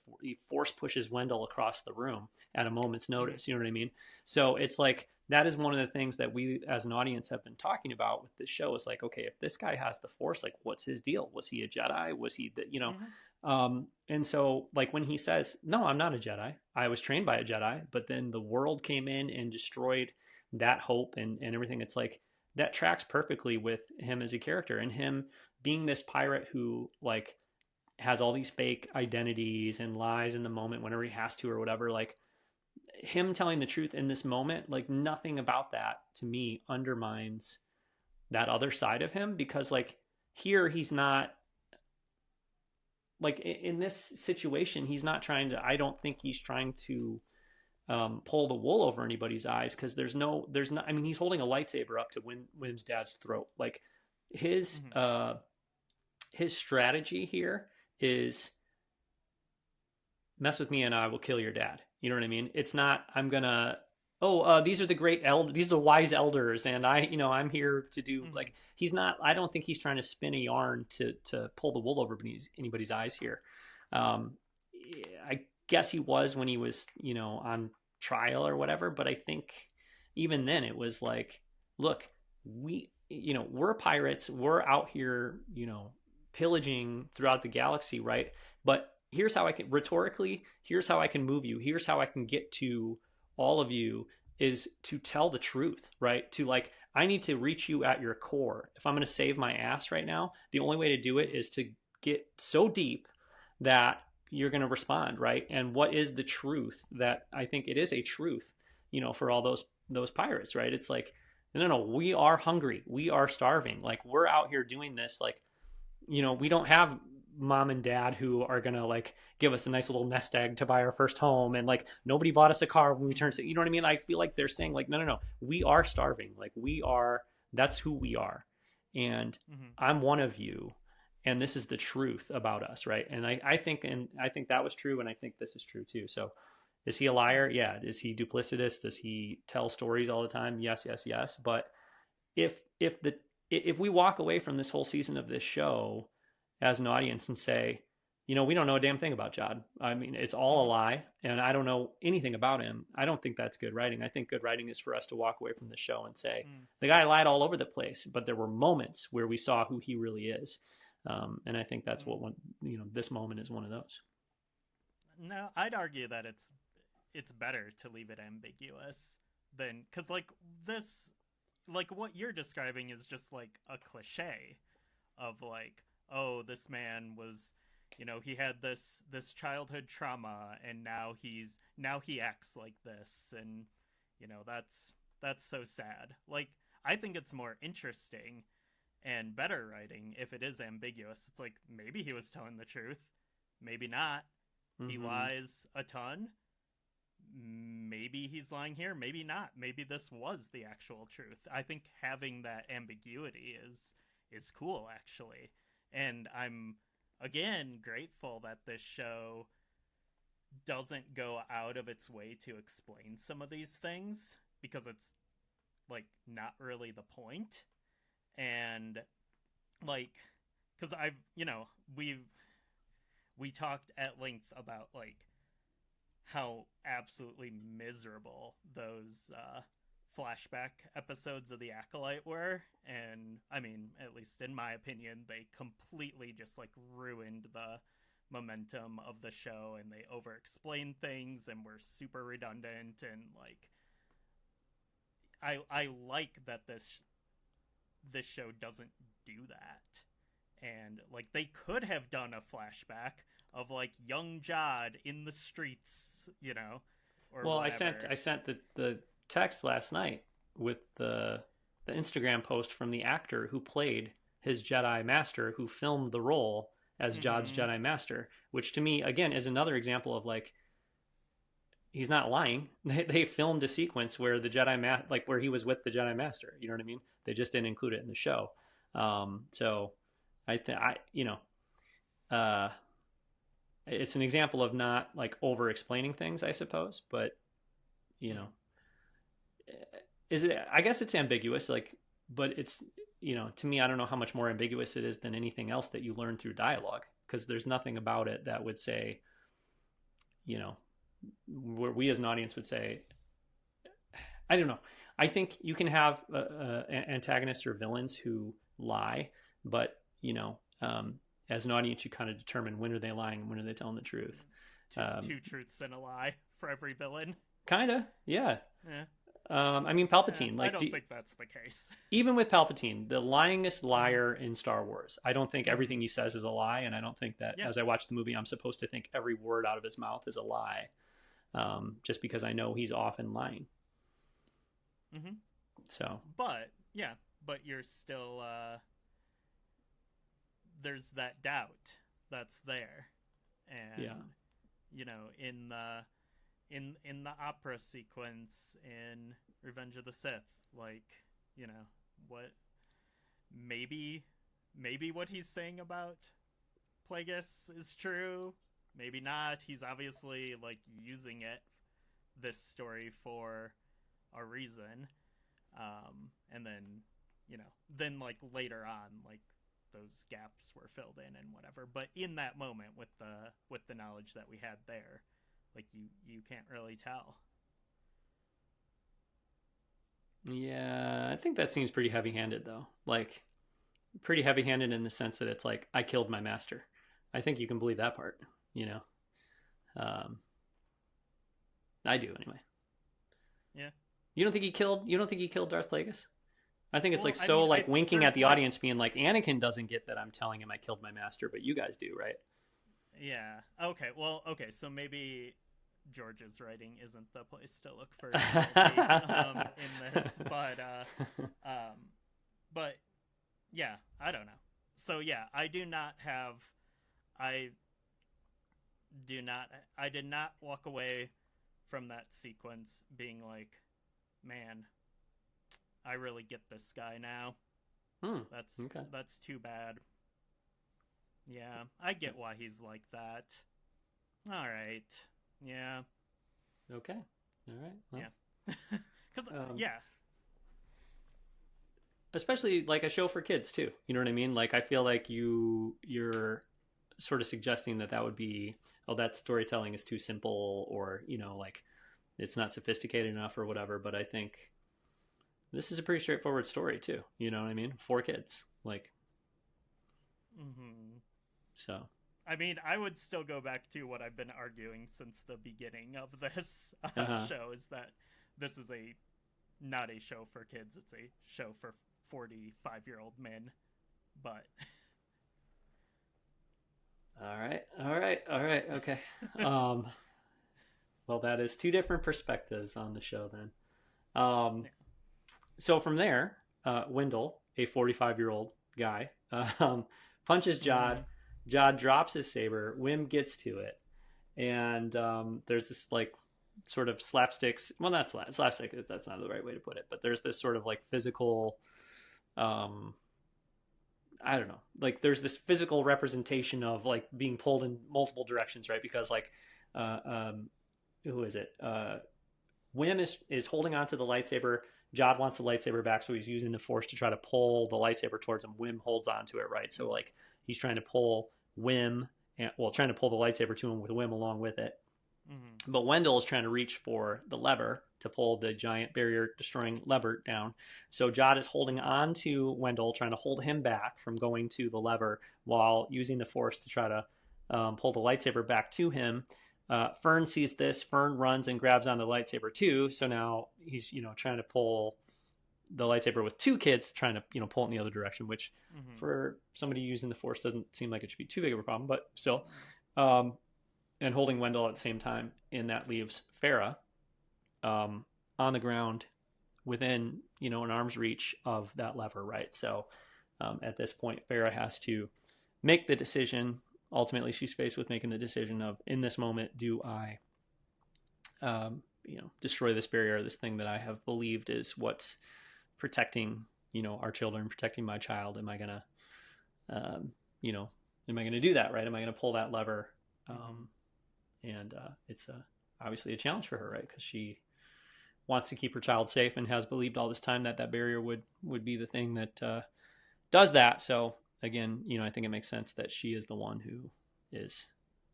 Force pushes Wendell across the room at a moment's notice. You know what I mean? So it's like, that is one of the things that we as an audience have been talking about with this show is like, okay, if this guy has the Force, like what's his deal? Was he a Jedi? Was he the, and so like when he says, no, I'm not a Jedi. I was trained by a Jedi, but then the world came in and destroyed that hope and everything. It's like, that tracks perfectly with him as a character and him being this pirate who like has all these fake identities and lies in the moment whenever he has to or whatever. Like him telling the truth in this moment, like nothing about that to me undermines that other side of him, because like here he's not like in this situation, he's not trying to, I don't think he's trying to pull the wool over anybody's eyes, because there's not, I mean, he's holding a lightsaber up to Wim's dad's throat. Like his strategy here is mess with me and I will kill your dad. You know what I mean? It's not, I'm gonna, these are the these are the wise elders, and I'm here to do like, he's not, I don't think he's trying to spin a yarn to pull the wool over anybody's eyes here. I guess he was when he was, on trial or whatever, but I think even then it was like, look, we're pirates, we're out here, pillaging throughout the galaxy, right? But here's how I can, rhetorically, here's how I can move you, here's how I can get to all of you, is to tell the truth, right? To like, I need to reach you at your core. If I'm going to save my ass right now, the only way to do it is to get so deep that you're going to respond, right? And what is the truth? That I think it is a truth, for all those pirates, right? It's like, no, we are hungry, we are starving, like we're out here doing this, like, we don't have mom and dad who are gonna like give us a nice little nest egg to buy our first home, and like nobody bought us a car when we turned, you know what I mean? I feel like they're saying like, no, we are starving, like that's who we are, and I'm one of you, and this is the truth about us, right? And I think that was true, and I think this is true too. So is he a liar? Yeah. Is he duplicitous? Does he tell stories all the time? Yes. But if we walk away from this whole season of this show as an audience and say, we don't know a damn thing about Jod. I mean, it's all a lie, and I don't know anything about him. I don't think that's good writing. I think good writing is for us to walk away from the show and say, the guy lied all over the place, but there were moments where we saw who he really is. And I think that's what this moment is one of those. No, I'd argue that it's better to leave it ambiguous than, because like this, like what you're describing is just like a cliche of like, oh, this man was, he had this childhood trauma, and now he acts like this, and that's so sad. Like, I think it's more interesting and better writing if it is ambiguous. It's like, maybe he was telling the truth, maybe not. He lies a ton. Maybe he's lying here, maybe not. Maybe this was the actual truth. I think having that ambiguity is cool, actually. And I'm, again, grateful that this show doesn't go out of its way to explain some of these things, because it's, like, not really the point. And like, because I've, we talked at length about like how absolutely miserable those flashback episodes of the Acolyte were, and I mean, at least in my opinion, they completely just like ruined the momentum of the show, and they over explained things and were super redundant, and like I like that this show doesn't do that. And like they could have done a flashback of like young Jod in the streets, or Well, whatever. I sent the text last night with the Instagram post from the actor who played his Jedi Master, who filmed the role as Jod's Mm-hmm. Jedi Master, which to me again is another example of like he's not lying. They filmed a sequence where the like where he was with the Jedi Master. You know what I mean? They just didn't include it in the show. So I think uh, it's an example of not like over explaining things, I suppose. But you know, is it? I guess it's ambiguous. Like, but it's to me, I don't know how much more ambiguous it is than anything else that you learn through dialogue, because there's nothing about it that would say, where we as an audience would say, I don't know. I think you can have antagonists or villains who lie, but as an audience, you kind of determine when are they lying and when are they telling the truth. Two truths and a lie for every villain. Kind of, yeah. Yeah. I mean, Palpatine. I don't think that's the case. Even with Palpatine, the lyingest liar in Star Wars. I don't think everything he says is a lie, and I don't think that as I watch the movie, I'm supposed to think every word out of his mouth is a lie, just because I know he's often lying. Mm-hmm. So, but you're still there's that doubt that's there, and in the opera sequence in Revenge of the Sith, like what maybe what he's saying about Plagueis is true, maybe not. He's obviously like using this story for a reason, and then like later on, like those gaps were filled in and whatever. But in that moment, with the knowledge that we had there, like you can't really tell. Yeah, I think that seems pretty heavy-handed, though. Like, pretty heavy-handed in the sense that it's like, I killed my master. I think you can believe that part, I do anyway. Yeah. You don't think he killed Darth Plagueis? I think it's winking at the like, audience, being like, Anakin doesn't get that I'm telling him I killed my master, but you guys do, right? Yeah. Okay. Well, okay. So maybe George's writing isn't the place to look for in this, but yeah, I don't know. So yeah, I did not walk away from that sequence being like, man, I really get this guy now. That's too bad. Yeah, I get why he's like that. All right. Yeah. Okay. All right. Well, yeah. Because especially like a show for kids too. You know what I mean? Like I feel like you're sort of suggesting that would be, that storytelling is too simple, or like it's not sophisticated enough or whatever. But I think this is a pretty straightforward story too. You know what I mean? For kids, like. Mm-hmm. So. I mean, I would still go back to what I've been arguing since the beginning of this show, is that this is not a show for kids. It's a show for 45-year-old men. But all right, okay. Well, that is two different perspectives on the show then. So from there, Wendell, a 45-year-old guy, punches Jod. Jod drops his saber. Wim gets to it, and there's this like sort of slapsticks. Well, not slapstick. That's not the right way to put it. But there's this sort of like physical. I don't know. Like there's this physical representation of like being pulled in multiple directions, right? Because like, who is it? Wim is holding onto the lightsaber. Jod wants the lightsaber back, so he's using the Force to try to pull the lightsaber towards him. Wim holds onto it, right? So like he's trying to pull Wim, trying to pull the lightsaber to him with Wim along with it. Mm-hmm. But Wendell is trying to reach for the lever to pull the giant barrier destroying lever down. So Jod is holding on to Wendell, trying to hold him back from going to the lever while using the Force to try to pull the lightsaber back to him. Fern sees this. Fern runs and grabs on the lightsaber too. So now he's, trying to pull the lightsaber with two kids, trying to, pull it in the other direction, which for somebody using the Force doesn't seem like it should be too big of a problem, but still. And holding Wendell at the same time. And that leaves Farah on the ground within, an arm's reach of that lever, right? So at this point, Farah has to make the decision. Ultimately, she's faced with making the decision of, in this moment, do I, destroy this barrier, this thing that I have believed is what's protecting, our children, protecting my child? Am I gonna, do that, right? Am I gonna pull that lever? And it's obviously a challenge for her, right? Because she wants to keep her child safe and has believed all this time that barrier would be the thing that does that. So again, I think it makes sense that she is the one who is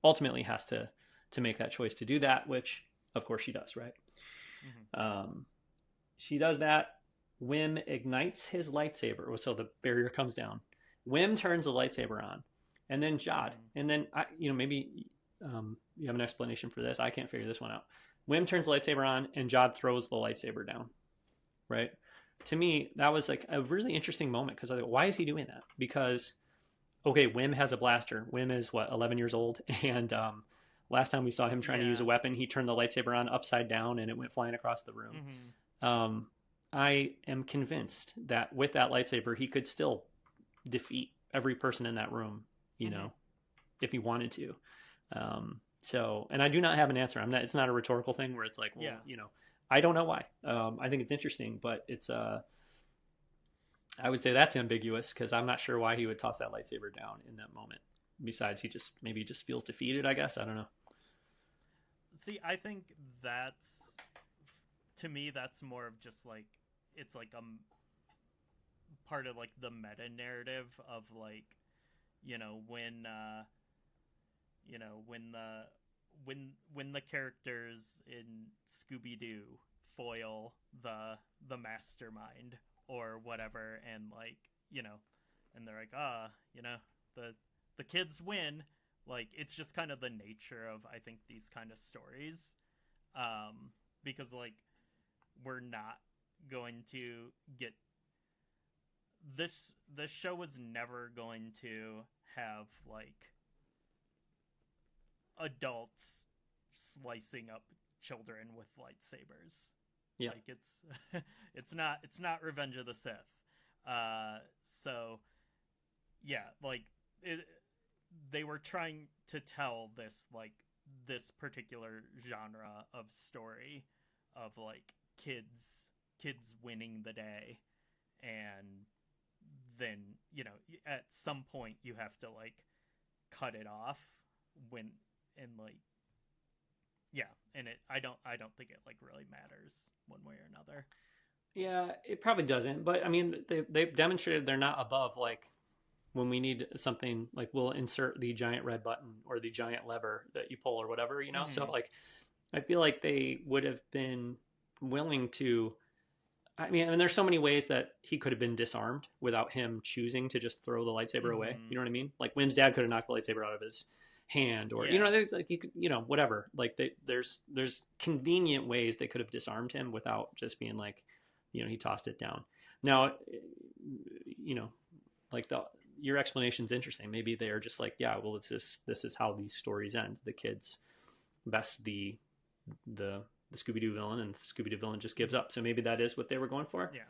ultimately has to make that choice to do that, which of course she does, right? She does that. Wim ignites his lightsaber. So the barrier comes down. Wim turns the lightsaber on, and then Jod, and then maybe you have an explanation for this. I can't figure this one out. Wim turns the lightsaber on, and Jod throws the lightsaber down, right? To me, that was like a really interesting moment because I was like, why is he doing that? Because, okay, Wim has a blaster. Wim is 11 years old. And last time we saw him trying to use a weapon, he turned the lightsaber on upside down and it went flying across the room. I am convinced that with that lightsaber, he could still defeat every person in that room, if he wanted to. And I do not have an answer. It's not a rhetorical thing where it's like, well, I don't know why. I think it's interesting, but it's I would say that's ambiguous because I'm not sure why he would toss that lightsaber down in that moment. Besides, he just feels defeated, I guess. I don't know. See, I think to me, that's more of just like, it's like part of like the meta narrative of like, when the characters in Scooby-Doo foil the mastermind or whatever, and like, and they're like, the kids win. Like, it's just kind of the nature of, I think, these kind of stories. Because like, we're not going to get this show was never going to have like adults slicing up children with lightsabers. Yeah. Like it's not Revenge of the Sith. So yeah, like they were trying to tell this particular genre of story of like kids winning the day, and then at some point you have to like cut it off and I don't think it like really matters one way or another. Yeah, it probably doesn't, but I mean they've demonstrated they're not above like when we need something, like we'll insert the giant red button or the giant lever that you pull or whatever, So like I feel like they would have been willing to. I mean, there's so many ways that he could have been disarmed without him choosing to just throw the lightsaber away. You know what I mean? Like Wim's dad could have knocked the lightsaber out of his hand, or like you could, whatever. Like there's convenient ways they could have disarmed him without just being like, he tossed it down. Now, like your explanation's interesting. Maybe they are just like, yeah, well, this is how these stories end. The kids best the Scooby-Doo villain, and Scooby-Doo villain just gives up. So maybe that is what they were going for. Yeah.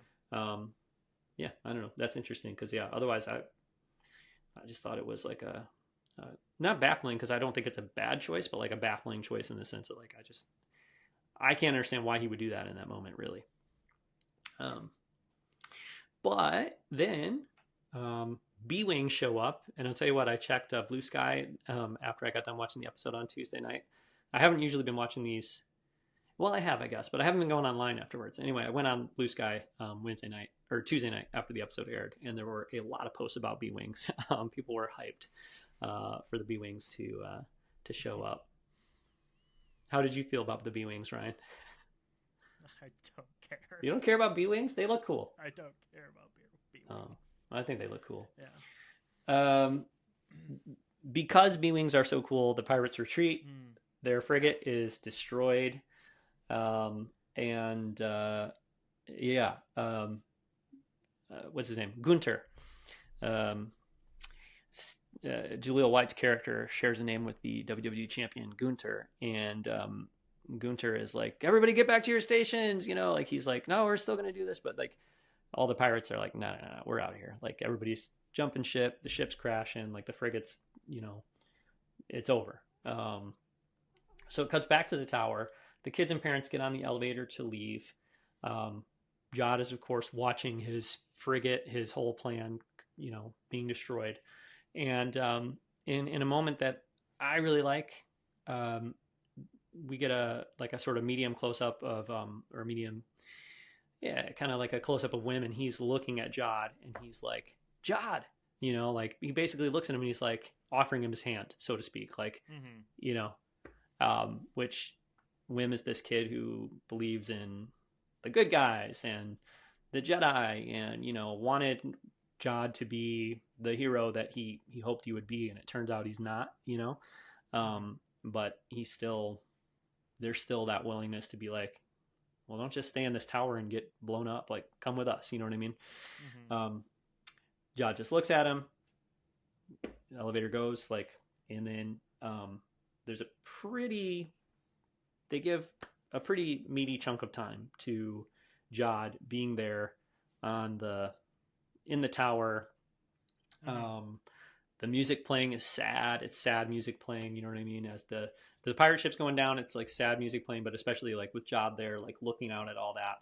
Yeah, I don't know. That's interesting because otherwise I just thought it was like a not baffling, because I don't think it's a bad choice, but like a baffling choice in the sense that like I can't understand why he would do that in that moment, really. But then B-Wing show up, and I'll tell you what, I checked Blue Sky after I got done watching the episode on Tuesday night. I haven't usually been watching these Well, I have, I guess, but I haven't been going online afterwards. Anyway, I went on Blue Sky Wednesday night or Tuesday night after the episode aired, and there were a lot of posts about B Wings. People were hyped for the B Wings to show up. How did you feel about the B Wings, Ryan? I don't care. You don't care about B Wings? They look cool. I don't care about B Wings. I think they look cool. Yeah. Because B Wings are so cool, the pirates retreat. Their frigate is destroyed. What's his name? Gunter. Jaleel White's character shares a name with the WWE champion Gunter, and Gunter is like, everybody get back to your stations, like he's like, no, we're still gonna do this, but like all the pirates are like, no, we're out of here. Like everybody's jumping ship, the ship's crashing, like the frigate's, it's over. So it cuts back to the tower. The kids and parents get on the elevator to leave. Jod is, of course, watching his frigate, his whole plan, being destroyed. And in a moment that I really like, we get a sort of medium close up of or medium, kind of like a close up of Wim, and he's looking at Jod, and he's like, Jod, like he basically looks at him and he's like offering him his hand, so to speak, like, which Wim is this kid who believes in the good guys and the Jedi, and wanted Jod to be the hero that he hoped he would be, and it turns out he's not, but there's still that willingness to be like, well, don't just stay in this tower and get blown up, like come with us, you know what I mean? Jod just looks at him, the elevator goes, like, and then there's they give a pretty meaty chunk of time to Jod being there in the tower. The music playing is sad. It's sad music playing, you know what I mean? As the pirate ship's going down, it's like sad music playing, but especially like with Jod there, like looking out at all that.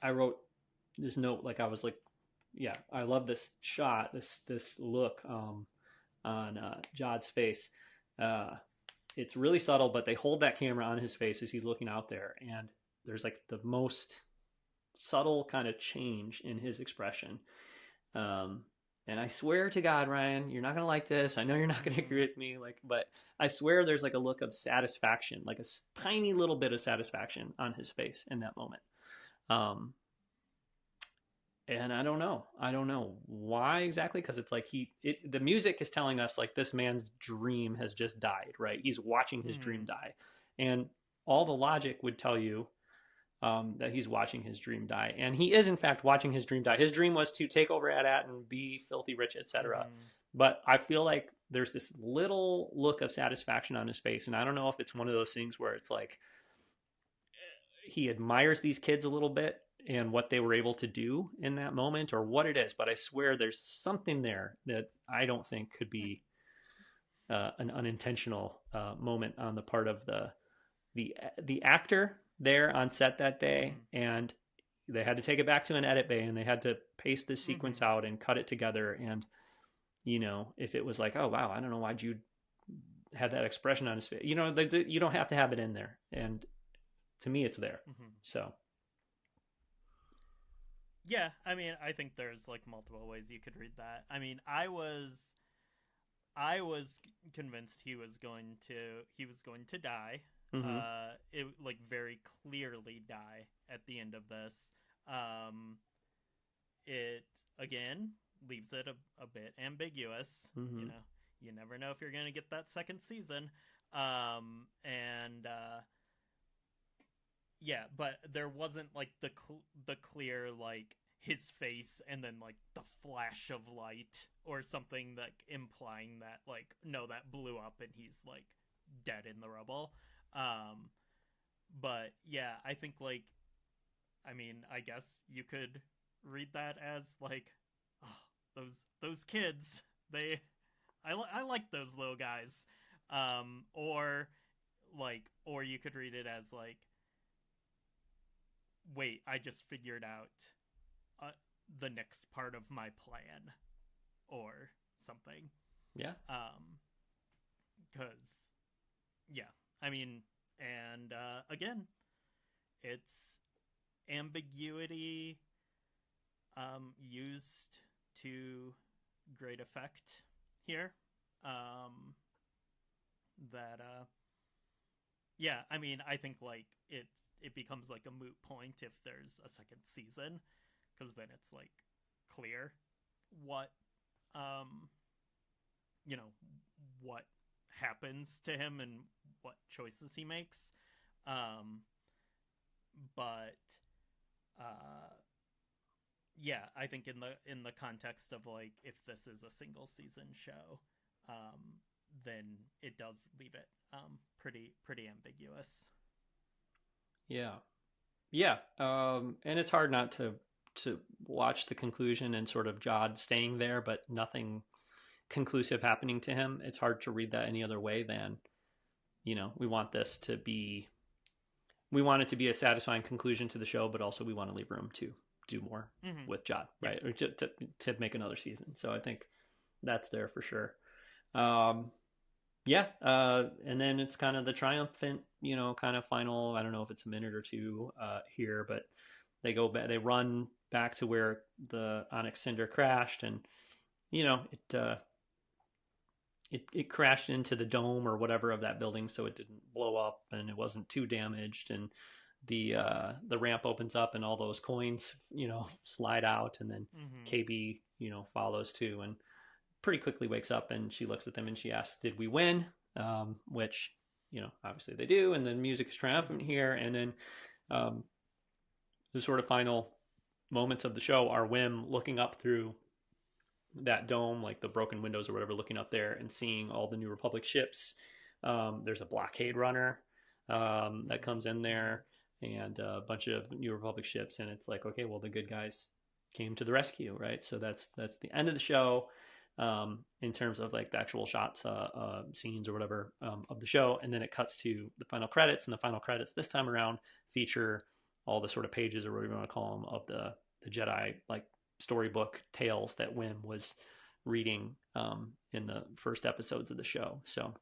I wrote this note, like I was like, yeah, I love this shot, this look on Jod's face. It's really subtle, but they hold that camera on his face as he's looking out there, and there's like the most subtle kind of change in his expression. And I swear to God, Ryan, you're not going to like this. I know you're not going to agree with me, but I swear there's like a look of satisfaction, like a tiny little bit of satisfaction on his face in that moment. And I don't know why exactly, because it's like the music is telling us like this man's dream has just died, right? He's watching his dream die, and all the logic would tell you that he's watching his dream die, and he is in fact watching his dream die. His dream was to take over AT-AT and be filthy rich, etc. But I feel like there's this little look of satisfaction on his face, and I don't know if it's one of those things where it's like he admires these kids a little bit and what they were able to do in that moment, or what it is, but I swear there's something there that I don't think could be an unintentional moment on the part of the actor there on set that day. And they had to take it back to an edit bay, and they had to paste this sequence out and cut it together. And if it was like, oh wow, I don't know why Jude had that expression on his face, you don't have to have it in there, and to me it's there. So yeah, I mean, I think there's like multiple ways you could read that. I mean, I was convinced he was going to die. It like very clearly die at the end of this. It again leaves it a bit ambiguous. You never know if you're gonna get that second season. Yeah, but there wasn't like the clear like his face and then like the flash of light or something like implying that like no, that blew up and he's like dead in the rubble. But yeah, I think like, I mean, I guess you could read that as like, oh, those kids, I like those little guys. Or you could read it as like, wait, I just figured out the next part of my plan or something. Yeah. Because yeah, I mean, and again, it's ambiguity used to great effect here. That yeah, I mean, I think like it becomes like a moot point if there's a second season, because then it's like clear what you know, what happens to him and what choices he makes. Um, but yeah, I think in the context of like if this is a single season show, then it does leave it pretty ambiguous. Yeah. Yeah. And it's hard not to watch the conclusion and sort of Jod staying there, but nothing conclusive happening to him. It's hard to read that any other way than, you know, we want it to be a satisfying conclusion to the show, but also we want to leave room to do more with Jod, right? Yeah. Or to make another season. So I think that's there for sure. Yeah. And then it's kind of the triumphant, you know, kind of final, I don't know if it's a minute or two here, but they go back, they run back to where the Onyx Cinder crashed, and, you know, it crashed into the dome or whatever of that building, so it didn't blow up and it wasn't too damaged. And the ramp opens up and all those coins, you know, slide out, and then KB, you know, follows too, and pretty quickly wakes up, and she looks at them and she asks, "Did we win?" Which, you know, obviously they do. And then music is triumphant here, and then the sort of final moments of the show are Wim looking up through that dome, like the broken windows or whatever, looking up there and seeing all the New Republic ships. There's a blockade runner that comes in there, and a bunch of New Republic ships, and it's like, okay, well, the good guys came to the rescue, right? So that's the end of the show in terms of like the actual shots, scenes or whatever of the show. And then it cuts to the final credits, and the final credits this time around feature all the sort of pages, or whatever you want to call them, of the Jedi like storybook tales that Wim was reading in the first episodes of the show. So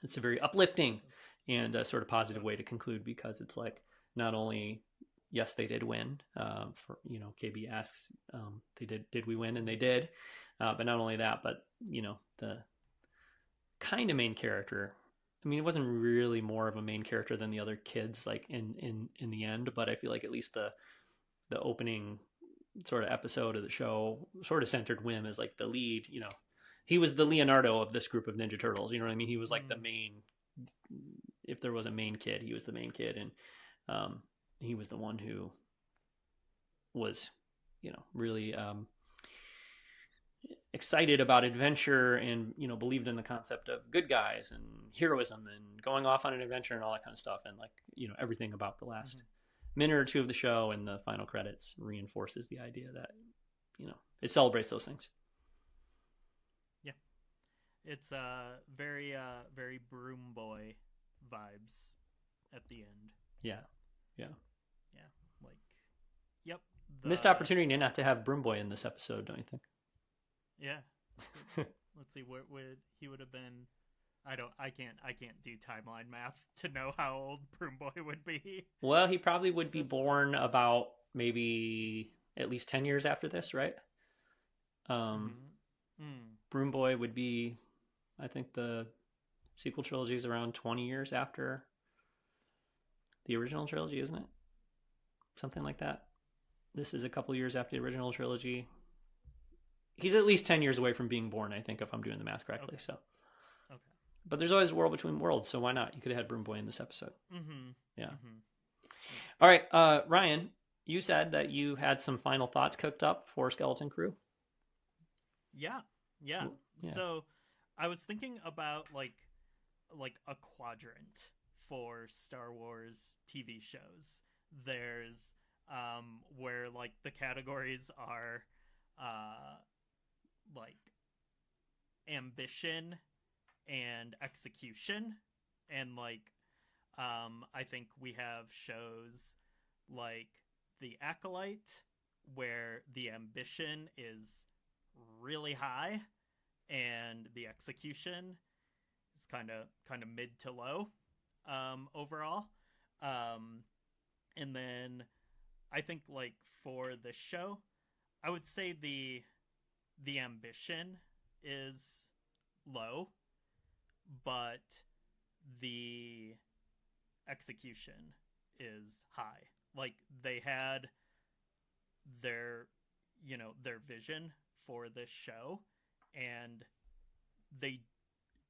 it's a very uplifting and a sort of positive way to conclude, because it's like, not only, yes, they did win, for, you know, KB asks, did we win? And they did. But not only that, but, you know, the kind of main character, I mean, it wasn't really more of a main character than the other kids, like in the end, but I feel like at least the opening sort of episode of the show sort of centered Wim as like the lead. You know, he was the Leonardo of this group of Ninja Turtles, you know what I mean? He was like the main, if there was a main kid, he was the main kid. And he was the one who was, you know, really excited about adventure, and, you know, believed in the concept of good guys and heroism and going off on an adventure and all that kind of stuff. And like, you know, everything about the last minute or two of the show and the final credits reinforces the idea that, you know, it celebrates those things. Yeah, it's very Broom Boy vibes at the end. Yeah. Like, yep. Missed opportunity not to have Broom Boy in this episode, don't you think? Yeah. Let's see, what would he would have been? I can't do timeline math to know how old Broom Boy would be. Well, he probably would be born about maybe at least 10 years after this, right? Broom Boy would be, I think the sequel trilogy is around 20 years after the original trilogy, isn't it? Something like that. This is a couple years after the original trilogy. He's at least 10 years away from being born, I think, if I'm doing the math correctly. Okay. So, okay. But there's always a world between worlds, so why not? You could have had Broom Boy in this episode. Yeah. All right, Ryan, you said that you had some final thoughts cooked up for Skeleton Crew. Yeah. So I was thinking about like a quadrant for Star Wars TV shows. There's where like the categories are like ambition and execution, and like I think we have shows like The Acolyte, where the ambition is really high and the execution is kind of mid to low. overall. Um, and then I think like for the show, I would say the ambition is low, but the execution is high. Like they had their their vision for this show, and they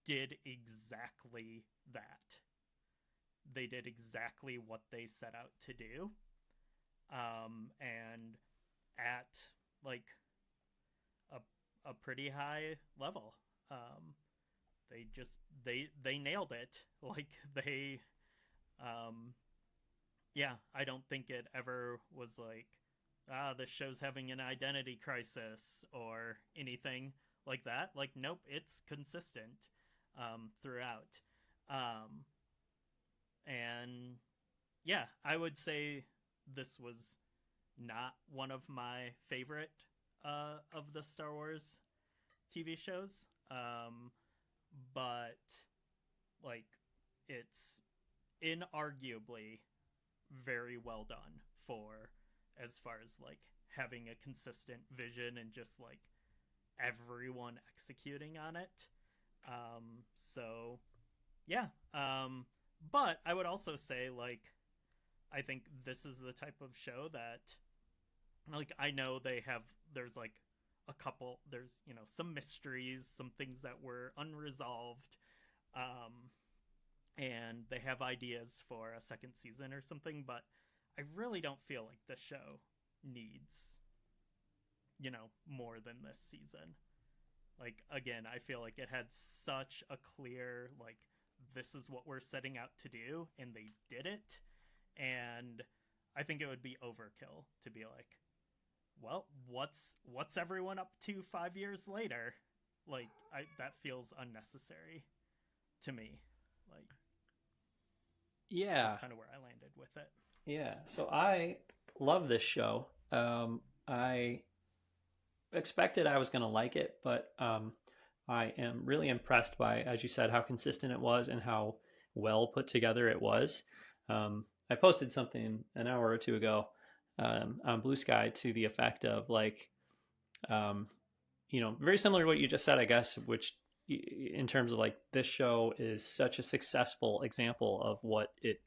did exactly that. They did exactly what they set out to do, and at like a a pretty high level. Um, they just they nailed it. Like they, um, yeah. I don't think it ever was like, this show's having an identity crisis or anything like that. Like, nope, it's consistent throughout. Um, and yeah, I would say this was not one of my favorite of the Star Wars TV shows, but like it's inarguably very well done for as far as like having a consistent vision and just like everyone executing on it. So yeah, but I would also say like I think this is the type of show that like I know there's like a couple there's some mysteries, some things that were unresolved, um and they have ideas for a second season or something, but I really don't feel like the show needs more than this season. Like again, I feel like it had such a clear like this is what we're setting out to do, and they did it. And I think it would be overkill to be like, well, what's everyone up to 5 years later? Like that feels unnecessary to me. Like Yeah. that's kind of where I landed with it. Yeah. So I love this show. I expected I was going to like it, but I am really impressed by, as you said, how consistent it was and how well put together it was. I posted something an hour or two ago on Blue Sky to the effect of like, very similar to what you just said, I guess, which in terms of like this show is such a successful example of what it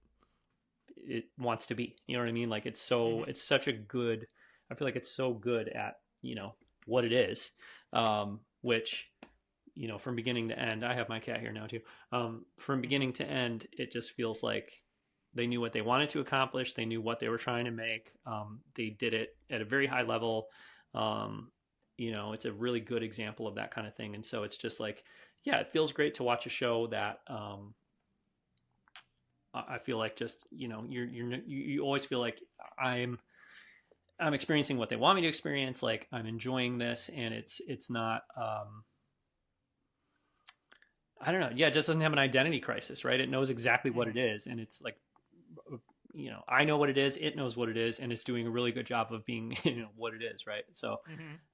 wants to be. You know what I mean? Like it's such a good, I feel like it's so good at, what it is, which, from beginning to end, I have my cat here now too. From beginning to end, it just feels like they knew what they wanted to accomplish. They knew what they were trying to make. They did it at a very high level. It's a really good example of that kind of thing. And so it's just like, yeah, it feels great to watch a show that, I feel like just, you always feel like I'm experiencing what they want me to experience. Like I'm enjoying this, and it's not, I don't know. Yeah. It just doesn't have an identity crisis, right? It knows exactly what it is. And it's like, I know what it is. It knows what it is, and it's doing a really good job of being, what it is. Right. So,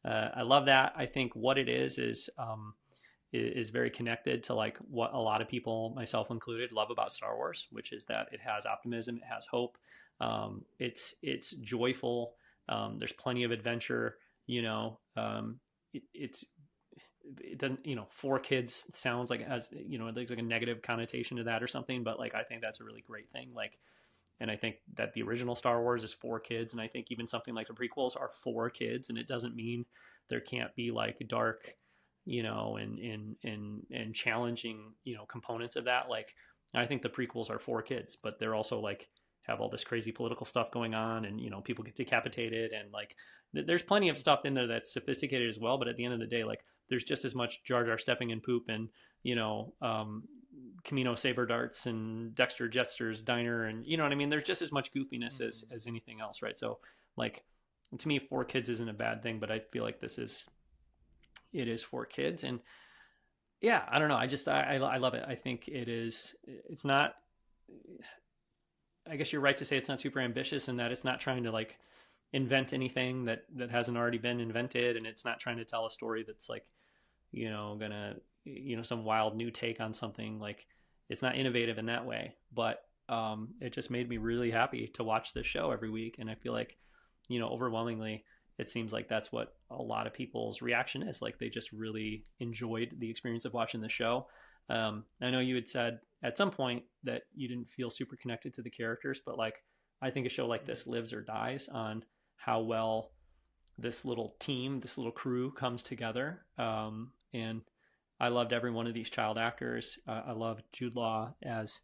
I love that. I think what it is very connected to like what a lot of people, myself included, love about Star Wars, which is that it has optimism, it has hope. It's joyful. There's plenty of adventure, it doesn't, for kids sounds like it has, there's like a negative connotation to that or something, but like, I think that's a really great thing. Like, and I think that the original Star Wars is for kids. And I think even something like the prequels are for kids, and it doesn't mean there can't be like dark, and challenging, components of that. Like, I think the prequels are for kids, but they're also like have all this crazy political stuff going on, and people get decapitated, and like there's plenty of stuff in there that's sophisticated as well. But at the end of the day, like there's just as much Jar Jar stepping in poop, and Camino saber darts, and Dexter Jettster's diner, and you know what I mean. There's just as much goofiness as anything else, right? So like to me, for kids isn't a bad thing, but I feel like it is for kids. And yeah, I don't know. I love it. I think it's not, I guess you're right to say it's not super ambitious, and that it's not trying to like invent anything that hasn't already been invented. And it's not trying to tell a story that's like, gonna, some wild new take on something. Like it's not innovative in that way, but it just made me really happy to watch this show every week. And I feel like, overwhelmingly, it seems like that's what a lot of people's reaction is. Like they just really enjoyed the experience of watching the show. I know you had said at some point that you didn't feel super connected to the characters, but like I think a show like this lives or dies on how well this little team, this little crew comes together. And I loved every one of these child actors. I loved Jude Law as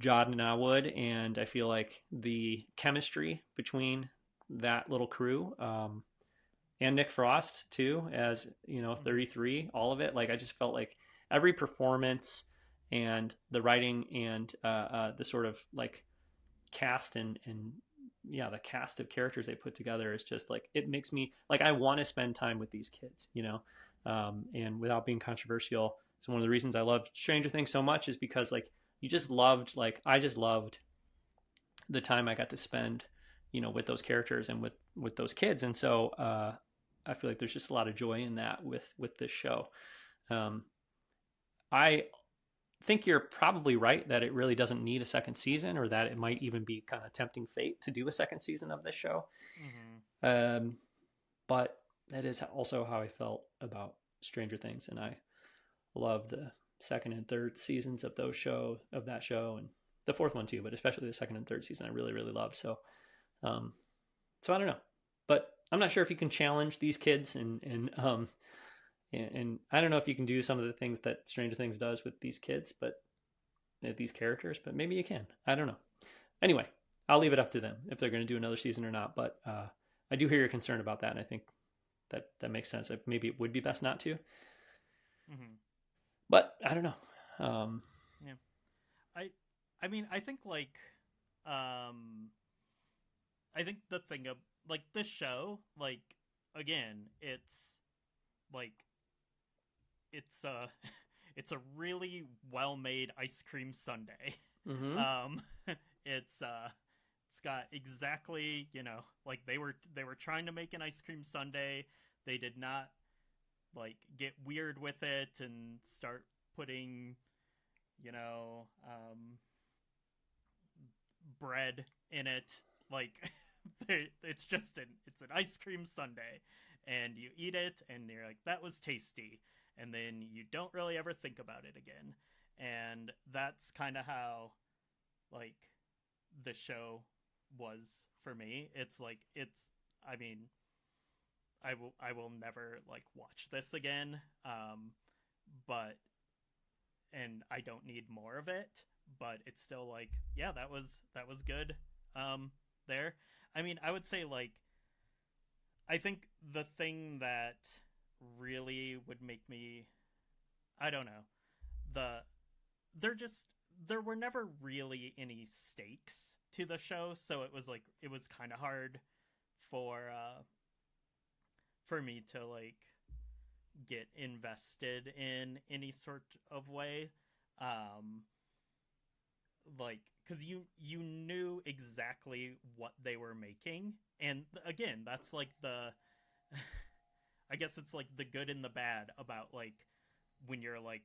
Jod Nawood, and I feel like the chemistry between that little crew, and Nick Frost too, as 33, all of it. Like I just felt like every performance and the writing and the sort of like cast and yeah, the cast of characters they put together is just like, it makes me like, I want to spend time with these kids, and without being controversial. So one of the reasons I love Stranger Things so much is because like I just loved the time I got to spend, with those characters and with those kids. And so I feel like there's just a lot of joy in that with this show. I think you're probably right that it really doesn't need a second season, or that it might even be kind of tempting fate to do a second season of this show. But that is also how I felt about Stranger Things, and I love the second and third seasons of that show, and the fourth one too, but especially the second and third season I really, really loved. So so I don't know, but I'm not sure if you can challenge these kids, and I don't know if you can do some of the things that Stranger Things does with these kids, but these characters, but maybe you can. I don't know. Anyway, I'll leave it up to them if they're going to do another season or not. But I do hear your concern about that, and I think that makes sense. Maybe it would be best not to. But I don't know. Yeah, I mean, I think like, I think the thing of like this show, like again, it's like it's it's a really well made ice cream sundae. It's got exactly, like they were trying to make an ice cream sundae. They did not like get weird with it and start putting, bread in it. Like it's an ice cream sundae, and you eat it and you're like, that was tasty, and then you don't really ever think about it again. And that's kind of how like the show was for me. It's like I mean, I will never like watch this again, but and I don't need more of it, but it's still like, yeah, that was good. There, I mean, I would say like, I think the thing that really would make me, I don't know, there were never really any stakes to the show, so it was kind of hard for me to like get invested in any sort of way, like because you knew exactly what they were making, and again, that's like the I guess it's like the good and the bad about like when you're like,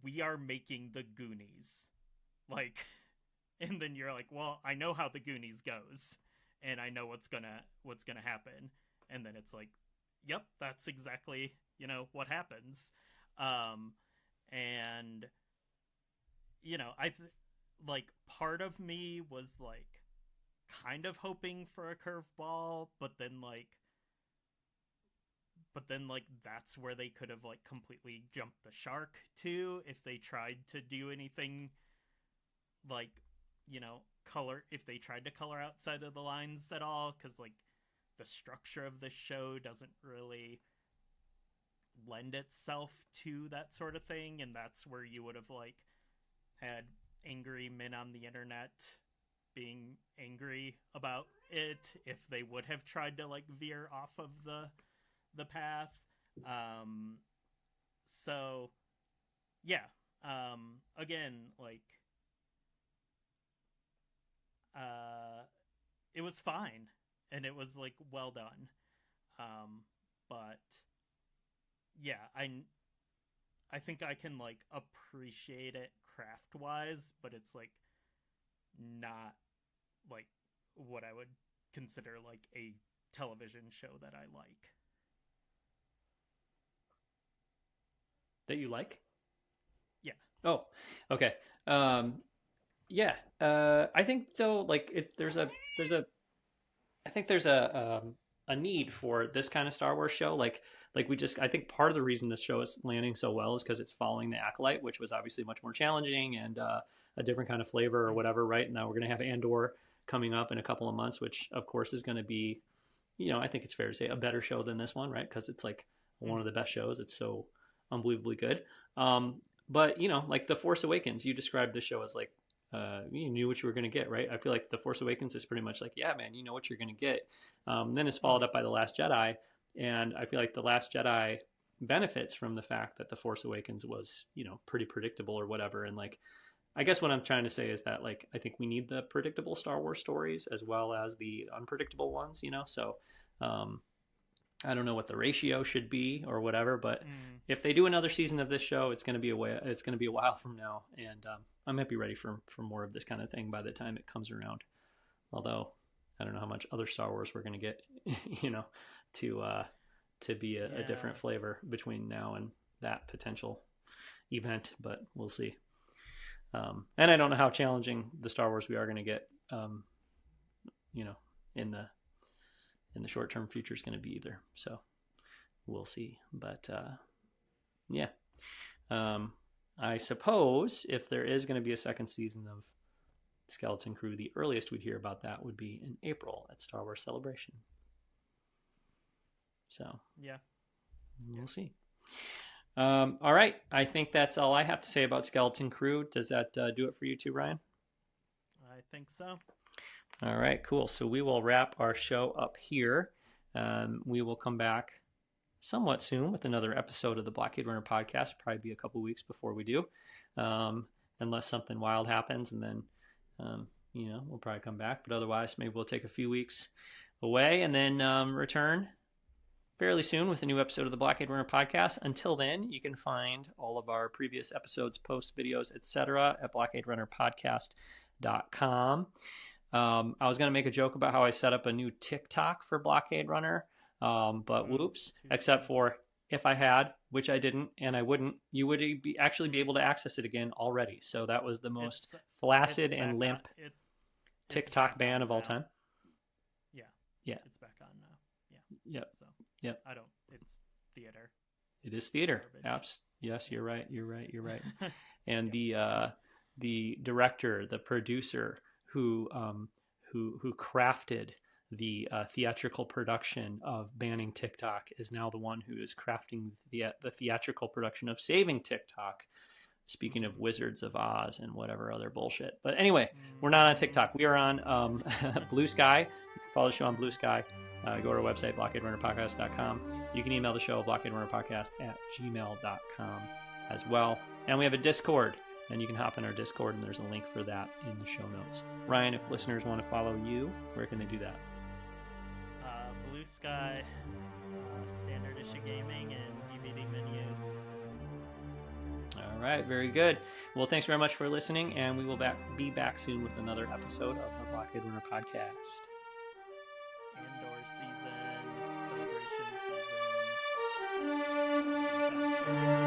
we are making the Goonies, like, and then you're like, well, I know how the Goonies goes, and I know what's gonna happen, and then it's like, yep, that's exactly what happens, and like part of me was like kind of hoping for a curveball, but then that's where they could have like completely jumped the shark too if they tried to do anything like if they tried to color outside of the lines at all, because like the structure of the show doesn't really lend itself to that sort of thing, and that's where you would have like had angry men on the internet being angry about it if they would have tried to like veer off of the path. So yeah, again, like it was fine and it was like well done, but yeah, I think I can like appreciate it craft wise, but it's like not like what I would consider like a television show that I like. That you like? Yeah. Oh, okay. Yeah. I think though, like I think there's a need for this kind of Star Wars show. I think part of the reason this show is landing so well is because it's following the Acolyte, which was obviously much more challenging and a different kind of flavor or whatever, right? And now we're going to have Andor coming up in a couple of months, which of course is going to be, I think it's fair to say a better show than this one, right? Because it's like one of the best shows. It's so unbelievably good. But like The Force Awakens, you described the show as like, you knew what you were going to get, right? I feel like The Force Awakens is pretty much like, yeah, man, you know what you're going to get. Then it's followed up by The Last Jedi. And I feel like The Last Jedi benefits from the fact that The Force Awakens was, pretty predictable or whatever. And like, I guess what I'm trying to say is that like, I think we need the predictable Star Wars stories as well as the unpredictable ones, So, I don't know what the ratio should be or whatever, but if they do another season of this show, it's going to be a while from now. And, I might be ready for more of this kind of thing by the time it comes around. Although I don't know how much other Star Wars we're going to get, to be a different flavor between now and that potential event, but we'll see. And I don't know how challenging the Star Wars we are going to get, in the short-term future is going to be either. So we'll see. But, yeah. I suppose if there is going to be a second season of Skeleton Crew, the earliest we'd hear about that would be in April at Star Wars Celebration. So yeah, we'll see. All right. I think that's all I have to say about Skeleton Crew. Does that do it for you too, Ryan? I think so. All right, cool. So we will wrap our show up here. We will come back somewhat soon with another episode of the Blockade Runner podcast. Probably be a couple weeks before we do, unless something wild happens, and then we'll probably come back. But otherwise, maybe we'll take a few weeks away and then return fairly soon with a new episode of the Blockade Runner podcast. Until then, you can find all of our previous episodes, posts, videos, etc. at blockaderunnerpodcast.com. I was going to make a joke about how I set up a new TikTok for Blockade Runner. But whoops, except for if I had, which I didn't, and I wouldn't, you would actually be able to access it again already. So that was the most flaccid and limp TikTok ban of all time. Yeah. Yeah. It's back on now. Yeah. Yep. So yep. It's theater. It is theater. Yes, you're right. And the director, the producer who crafted the theatrical production of banning TikTok is now the one who is crafting the theatrical production of saving TikTok. Speaking of Wizards of Oz and whatever other bullshit. But anyway, we're not on TikTok. We are on Blue Sky. You can follow the show on Blue Sky. Go to our website, blockaderunnerpodcast.com. You can email the show, blockaderunnerpodcast@gmail.com as well. And we have a Discord. And you can hop in our Discord, and there's a link for that in the show notes. Ryan, if listeners want to follow you, where can they do that? Blue Sky, standard issue gaming, and DVD menus. All right, very good. Well, thanks very much for listening, and we will be back soon with another episode of the Blockade Runner podcast. Andor season, celebration season.